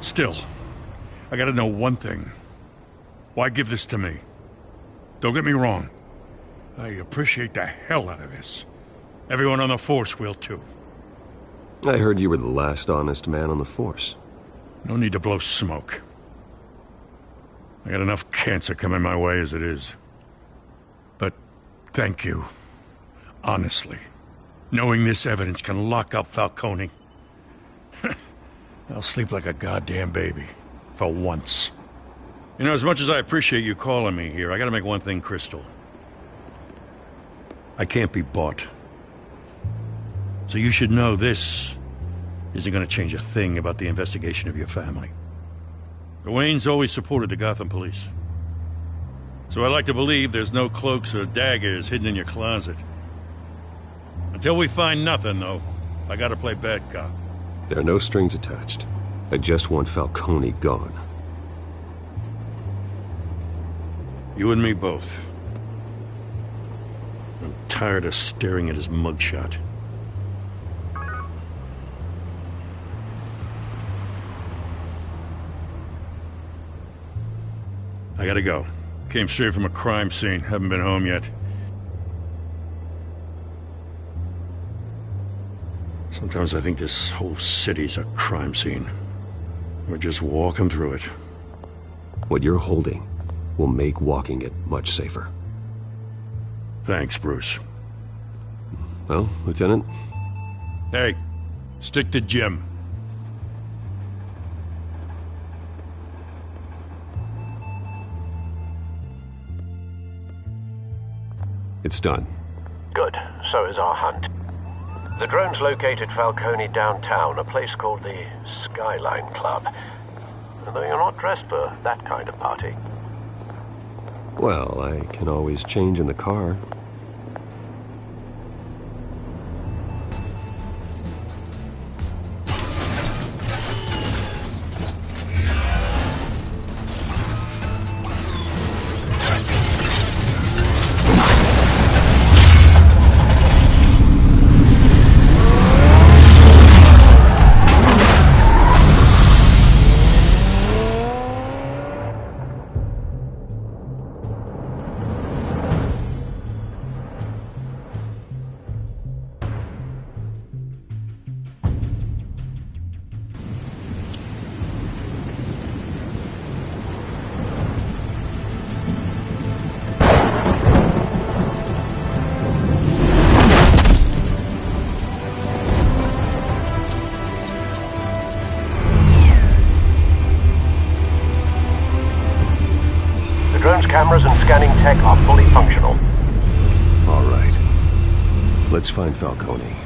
Still, I gotta know one thing. Why give this to me? Don't get me wrong. I appreciate the hell out of this. Everyone on the Force will too. I heard you were the last honest man on the Force. No need to blow smoke. I got enough cancer coming my way as it is. But thank you. Honestly. Knowing this evidence can lock up Falcone. I'll sleep like a goddamn baby. For once. You know, as much as I appreciate you calling me here, I gotta make one thing crystal. I can't be bought. So you should know this isn't gonna change a thing about the investigation of your family. The Waynes always supported the Gotham police. So I like to believe there's no cloaks or daggers hidden in your closet. Until we find nothing, though, I gotta play bad cop. There are no strings attached. I just want Falcone gone. You and me both. I'm tired of staring at his mugshot. I gotta go. Came straight from a crime scene. Haven't been home yet. Sometimes I think this whole city's a crime scene. We're just walking through it. What you're holding will make walking it much safer. Thanks, Bruce. Well, Lieutenant? Hey, stick to Jim. It's done. Good. So is our hunt. The drones located Falcone downtown, a place called the Skyline Club. Although you're not dressed for that kind of party. Well, I can always change in the car. Cameras and scanning tech are fully functional. All right. Let's find Falcone.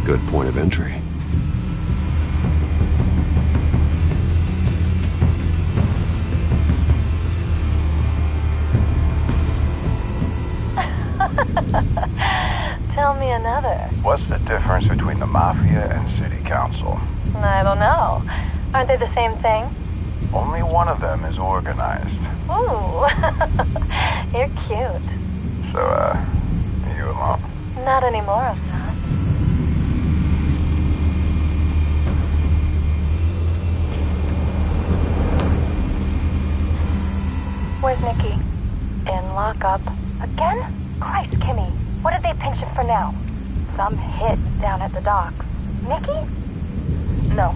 Good point of entry. Tell me another. What's the difference between the Mafia and City Council? I don't know. Aren't they the same thing? Only one of them is organized. Ooh. You're cute. So, you alone? Not anymore, I'm not. Where's Nikki? In lockup. Again? Christ, Kimmy. What did they pinch him for now? Some hit down at the docks. Nikki? No.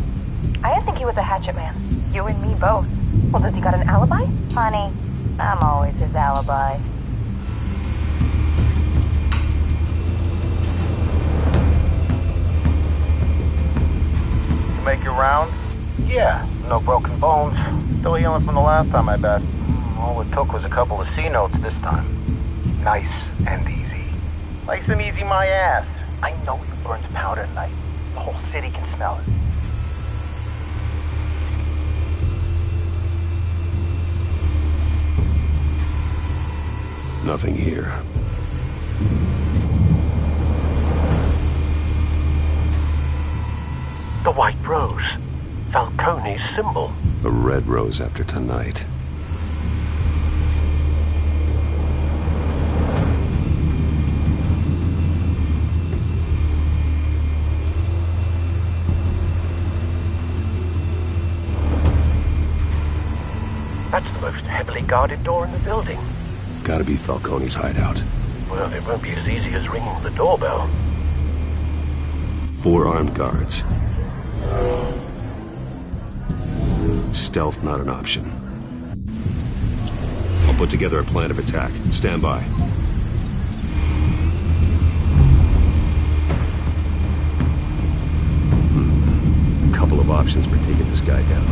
I didn't think he was a hatchet man. You and me both. Well, does he got an alibi? Honey, I'm always his alibi. You make your round? Yeah, no broken bones. Still healing from the last time, I bet. All it took was a couple of C notes this time. Nice and easy. Nice and easy my ass. I know you burned powder tonight. The whole city can smell it. Nothing here. The white rose. Falcone's symbol. A red rose after tonight. That's the most heavily guarded door in the building. Gotta be Falcone's hideout. Well, it won't be as easy as ringing the doorbell. 4 armed guards. Stealth not an option. I'll put together a plan of attack. Stand by. Couple of options for taking this guy down.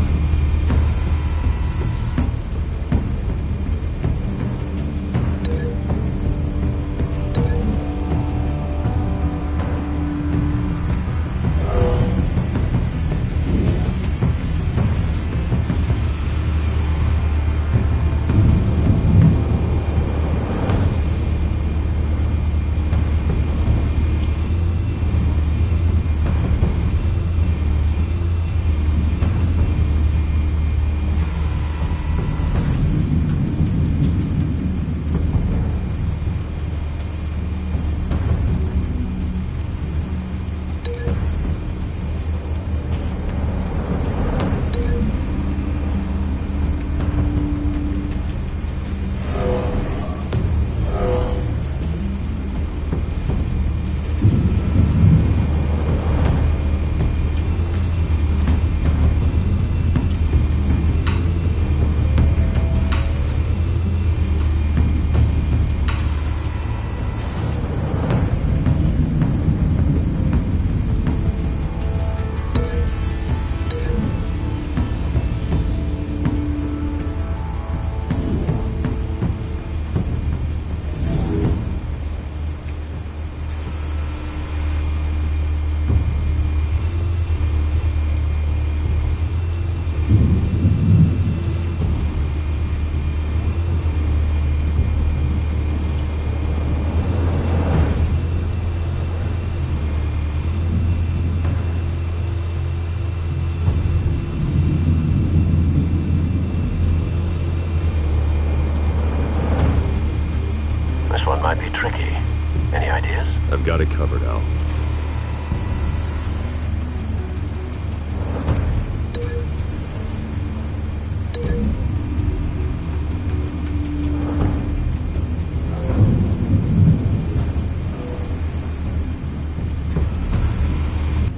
Might be tricky. Any ideas? I've got it covered, Al.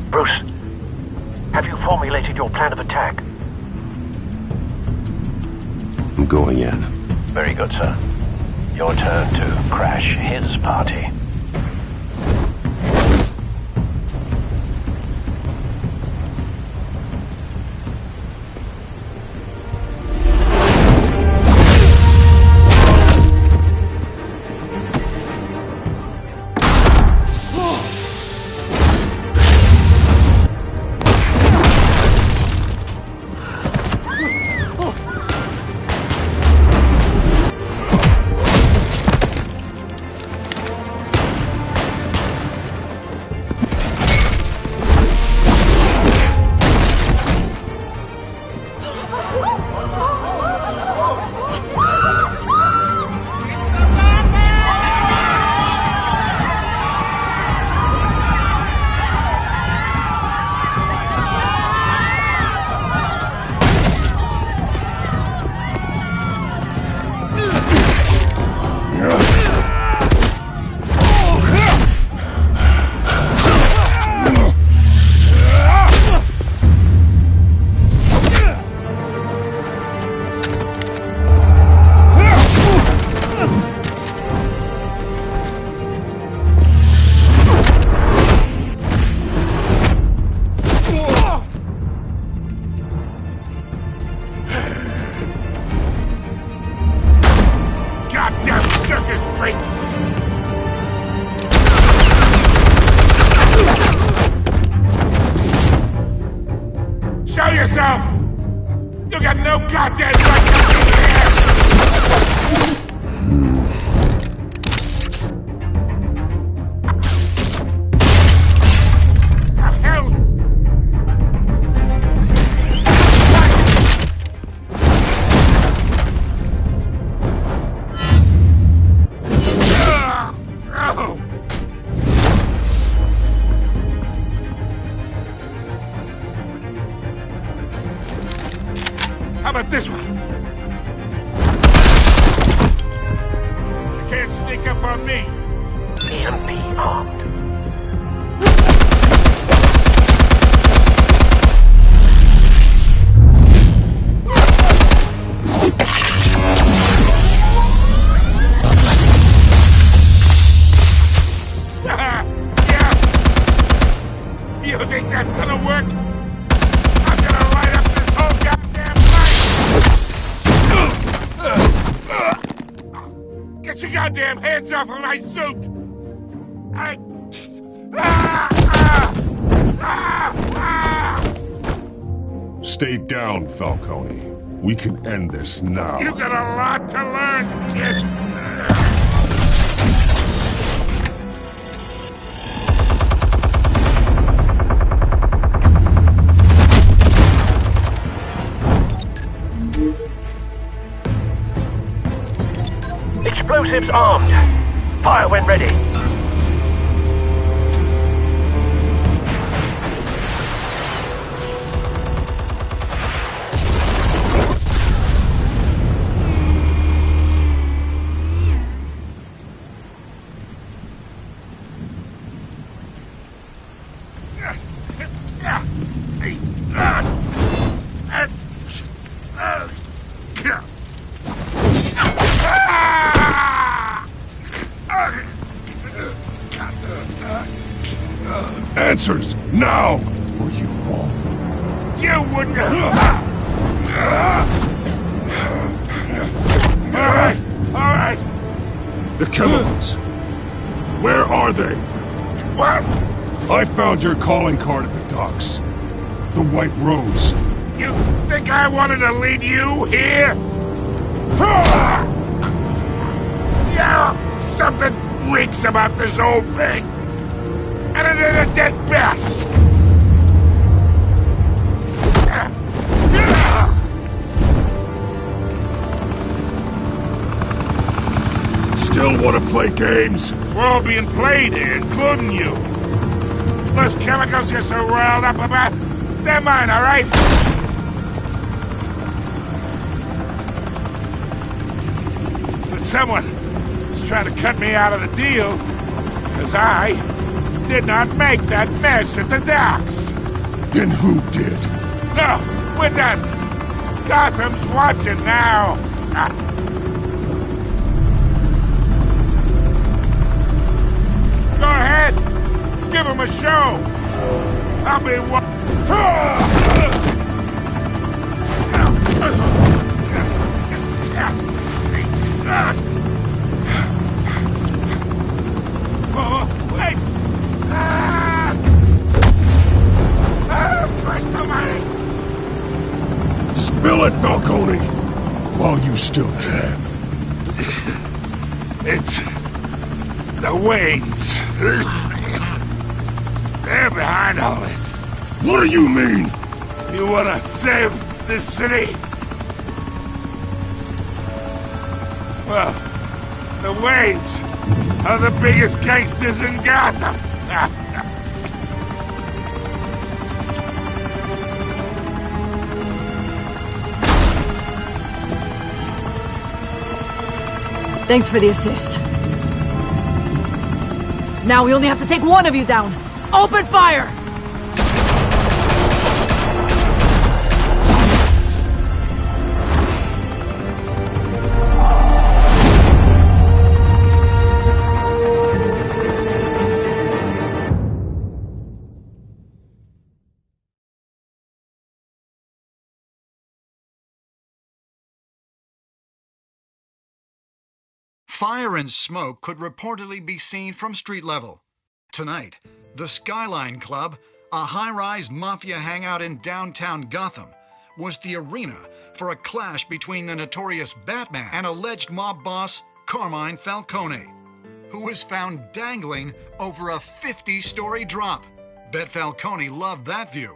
Bruce, have you formulated your plan of attack? I'm going in. Very good, sir. Your turn to crash his party. yourself! You got no goddamn right to be here! The hell? Oh! How about this one? You can't sneak up on me. EMP armed. Yeah. You think that's gonna work? I'm gonna light up this whole goddamn place! Get your goddamn hands off of my suit! Stay down, Falcone. We can end this now. You got a lot to learn, kid! Explosives armed. Fire when ready. Answers, now! Or you fall. You wouldn't... Alright, alright. The chemicals. Where are they? What? I found your calling card at the docks. The White Rose. You think I wanted to lead you here? Yeah, something reeks about this whole thing. And it is a dead bat! Still want to play games? We're all being played here, including you. Those chemicals you're so riled up about, they're mine, all right? But someone is trying to cut me out of the deal, because I did not make that mess at the docks. Then who did? No, we're done. Gotham's watching now. Go ahead. Give him a show. I'll be Oh, wait! Christ almighty! Spill it, Falcone! While you still can. It's... the Waynes. They're behind all this. What do you mean? You wanna save this city? Well, the Waynes are the biggest gangsters in Gotham. Thanks for the assist. Now we only have to take one of you down. Open fire! Fire and smoke could reportedly be seen from street level. Tonight, the Skyline Club, a high-rise mafia hangout in downtown Gotham, was the arena for a clash between the notorious Batman and alleged mob boss Carmine Falcone, who was found dangling over a 50-story drop. Bet Falcone loved that view.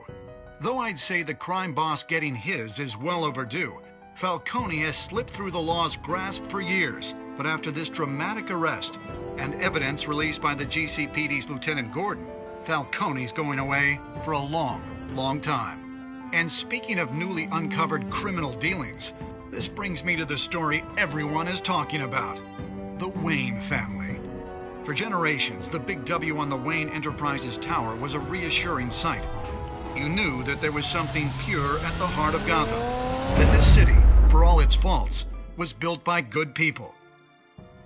Though I'd say the crime boss getting his is well overdue, Falcone has slipped through the law's grasp for years. But after this dramatic arrest and evidence released by the GCPD's Lieutenant Gordon, Falcone's going away for a long, long time. And speaking of newly uncovered criminal dealings, this brings me to the story everyone is talking about: the Wayne family. For generations, the big W on the Wayne Enterprises Tower was a reassuring sight. You knew that there was something pure at the heart of Gotham, that this city, for all its faults, was built by good people.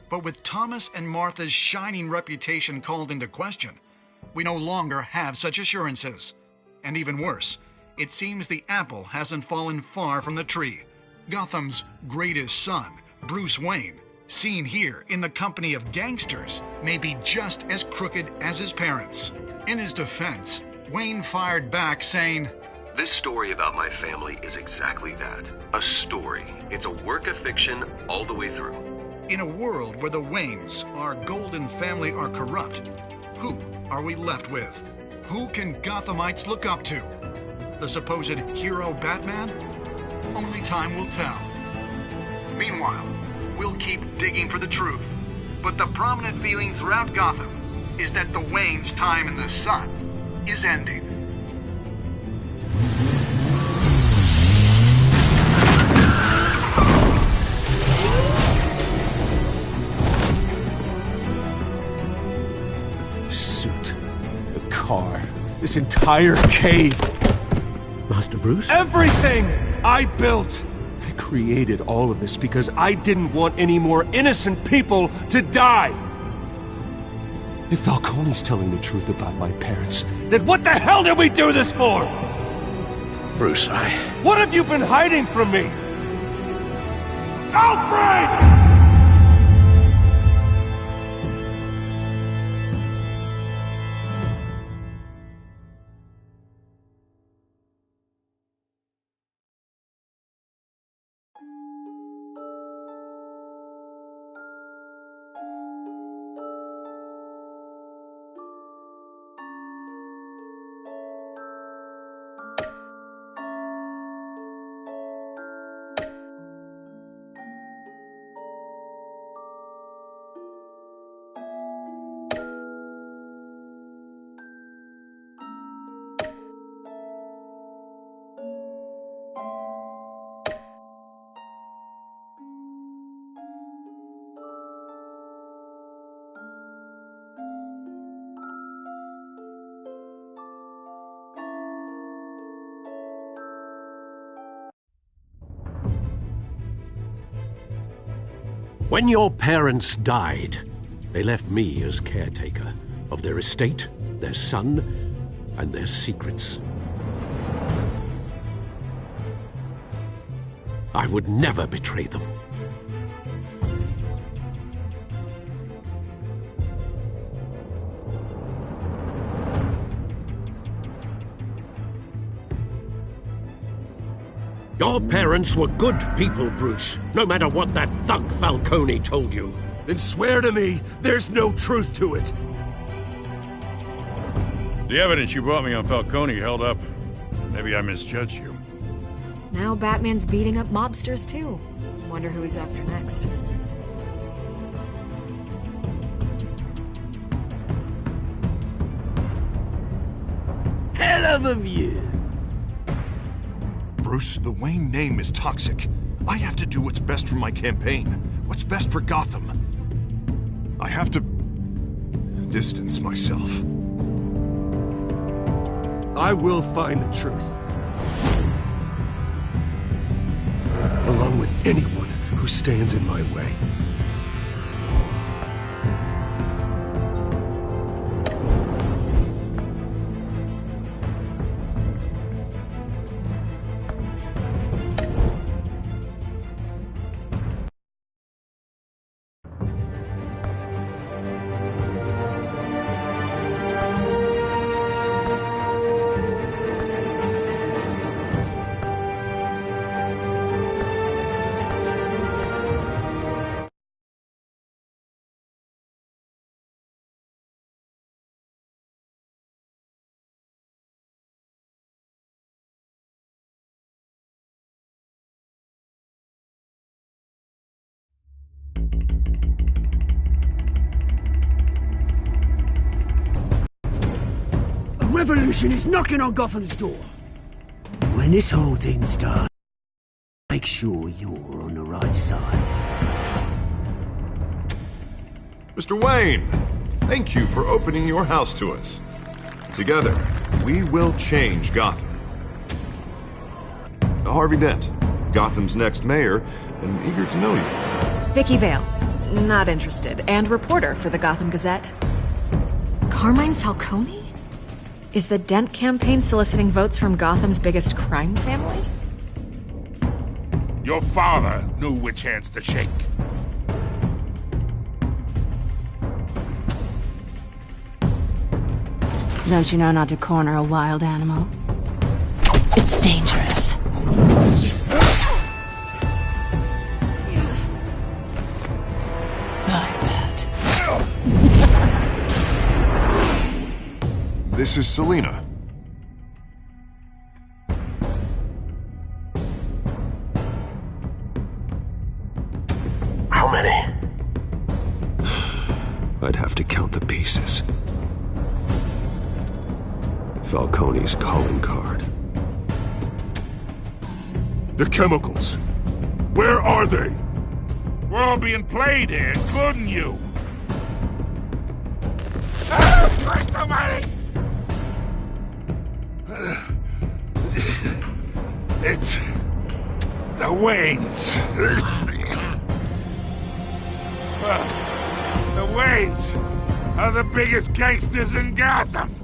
But with Thomas and Martha's shining reputation called into question, we no longer have such assurances. And even worse, it seems the apple hasn't fallen far from the tree. Gotham's greatest son, Bruce Wayne, seen here in the company of gangsters, may be just as crooked as his parents. In his defense, Wayne fired back saying, "This story about my family is exactly that. A story. It's a work of fiction all the way through." In a world where the Waynes, our golden family, are corrupt, who are we left with? Who can Gothamites look up to? The supposed hero Batman? Only time will tell. Meanwhile, we'll keep digging for the truth. But the prominent feeling throughout Gotham is that the Waynes' time in the sun is ending. Suit, the car, this entire cave. Master Bruce? Everything I built! I created all of this because I didn't want any more innocent people to die! If Falcone's telling the truth about my parents, then what the hell did we do this for? Bruce, What have you been hiding from me? Alfred! When your parents died, they left me as caretaker of their estate, their son, and their secrets. I would never betray them. Your parents were good people, Bruce, no matter what that thug Falcone told you. Then swear to me there's no truth to it. The evidence you brought me on Falcone held up. Maybe I misjudged you. Now Batman's beating up mobsters, too. Wonder who he's after next. Hell of a view. Bruce, the Wayne name is toxic. I have to do what's best for my campaign. What's best for Gotham. I have to distance myself. I will find the truth. Along with anyone who stands in my way. revolution is knocking on Gotham's door. When this whole thing starts, make sure you're on the right side. Mr. Wayne, thank you for opening your house to us. Together, we will change Gotham. Harvey Dent, Gotham's next mayor, and eager to know you. Vicky Vale, not interested, and reporter for the Gotham Gazette. Carmine Falcone? Is the Dent campaign soliciting votes from Gotham's biggest crime family? Your father knew which hands to shake. Don't you know not to corner a wild animal? It's dangerous. This is Selina. How many? I'd have to count the pieces. Falcone's calling card. The chemicals. Where are they? We're all being played here, including you. Ah, Christ almighty! It's the Waynes. The Waynes are the biggest gangsters in Gotham.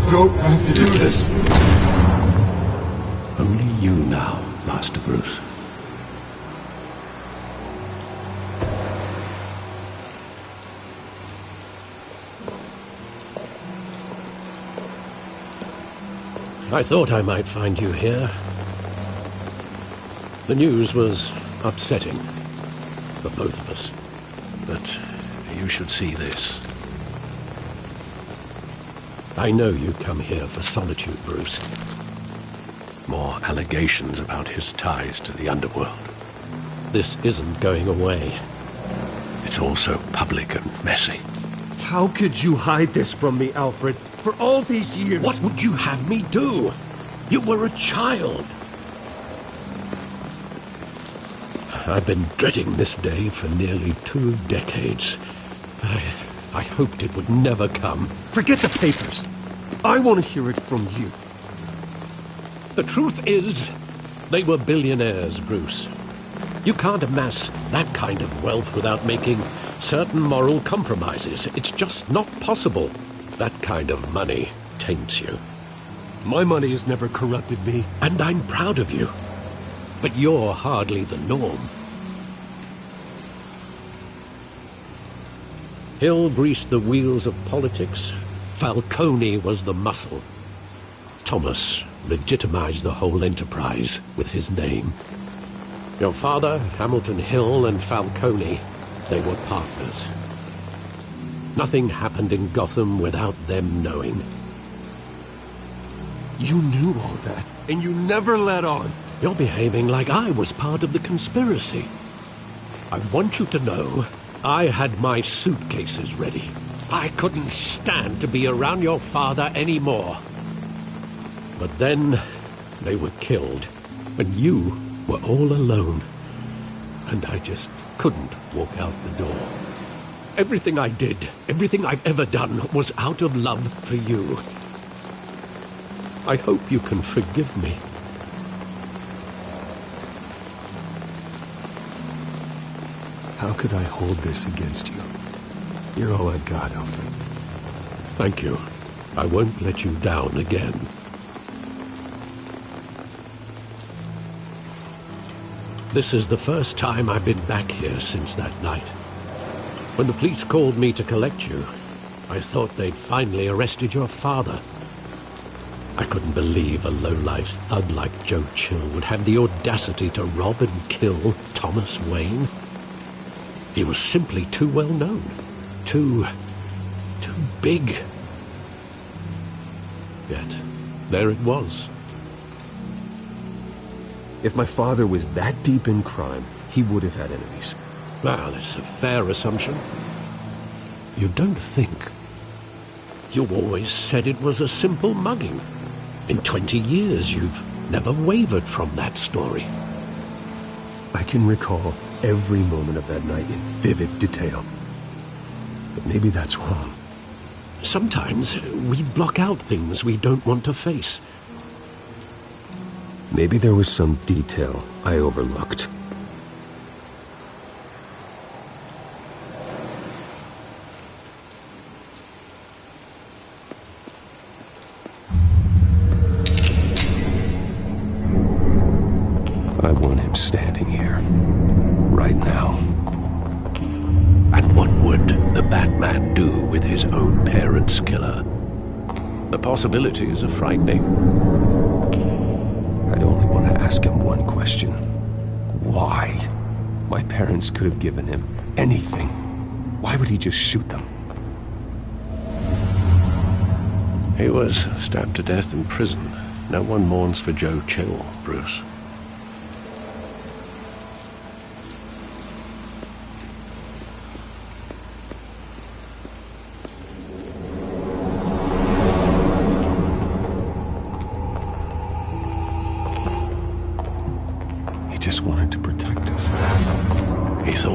Don't have to do this. Only you now, Master Bruce. I thought I might find you here. The news was upsetting for both of us, but you should see this. I know you come here for solitude, Bruce. More allegations about his ties to the underworld. This isn't going away. It's all so public and messy. How could you hide this from me, Alfred? For all these years... What would you have me do? You were a child. I've been dreading this day for nearly 2 decades. I hoped it would never come. Forget the papers. I want to hear it from you. The truth is, they were billionaires, Bruce. You can't amass that kind of wealth without making certain moral compromises. It's just not possible. That kind of money taints you. My money has never corrupted me. And I'm proud of you. But you're hardly the norm. Hill greased the wheels of politics. Falcone was the muscle. Thomas legitimized the whole enterprise with his name. Your father, Hamilton Hill, and Falcone, they were partners. Nothing happened in Gotham without them knowing. You knew all that, and you never let on. You're behaving like I was part of the conspiracy. I want you to know I had my suitcases ready. I couldn't stand to be around your father anymore. But then they were killed, and you were all alone. And I just couldn't walk out the door. Everything I did, everything I've ever done, was out of love for you. I hope you can forgive me. How could I hold this against you? You're all I've got, Alfred. Thank you. I won't let you down again. This is the first time I've been back here since that night. When the police called me to collect you, I thought they'd finally arrested your father. I couldn't believe a low-life thug like Joe Chill would have the audacity to rob and kill Thomas Wayne. He was simply too well known. Too big. Yet, there it was. If my father was that deep in crime, he would have had enemies. Well, it's a fair assumption. You don't think. You always said it was a simple mugging. In 20 years, you've never wavered from that story. I can recall every moment of that night in vivid detail. But maybe that's wrong. Sometimes we block out things we don't want to face. Maybe there was some detail I overlooked. I want him standing here, right now. And what would the Batman do with his own parents' killer? The possibilities are frightening. I'd only want to ask him one question. Why? My parents could have given him anything. Why would he just shoot them? He was stabbed to death in prison. No one mourns for Joe Chill, Bruce.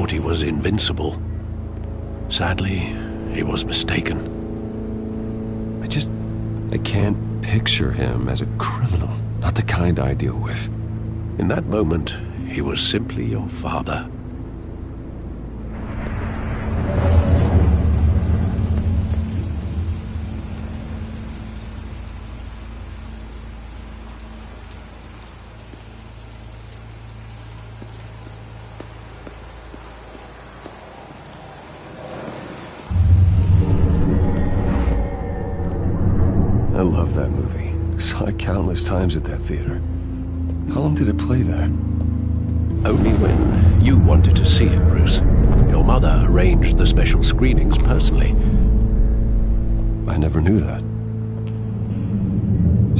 He was invincible. Sadly, he was mistaken. I can't picture him as a criminal. Not the kind I deal with. In that moment, he was simply your father. I love that movie. Saw it countless times at that theater. How long did it play there? Only when you wanted to see it, Bruce. Your mother arranged the special screenings personally. I never knew that.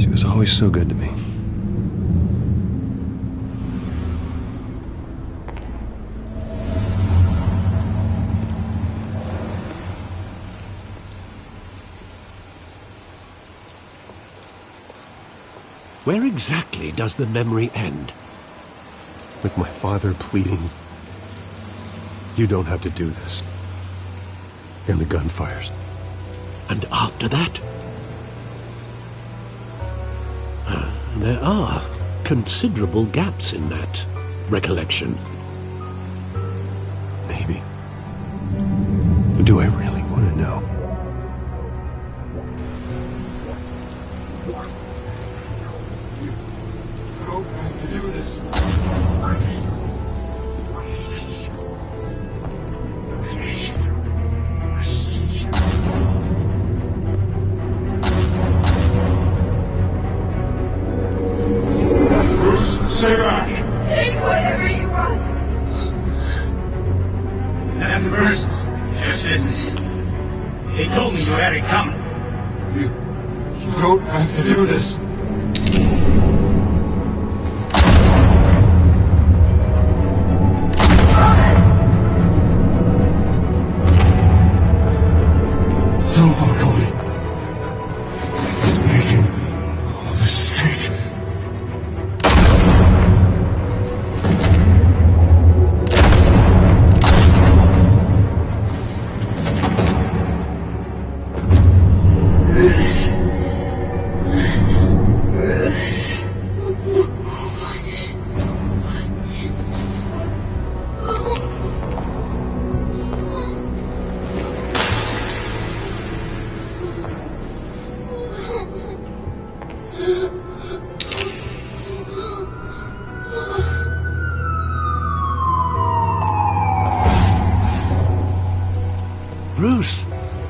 She was always so good to me. Where exactly does the memory end? With my father pleading, "You don't have to do this." And the gun fires. And after that? There are considerable gaps in that recollection. Maybe. Do I really want to know? Stay back! Take whatever you want! Nothing personal. Just business. They told me you had it coming. You don't have to do this. No, Falcone. He's making a mistake.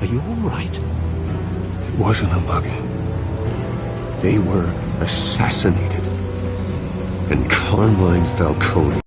Are you all right? It wasn't a mug. They were assassinated. And Carmine Falcone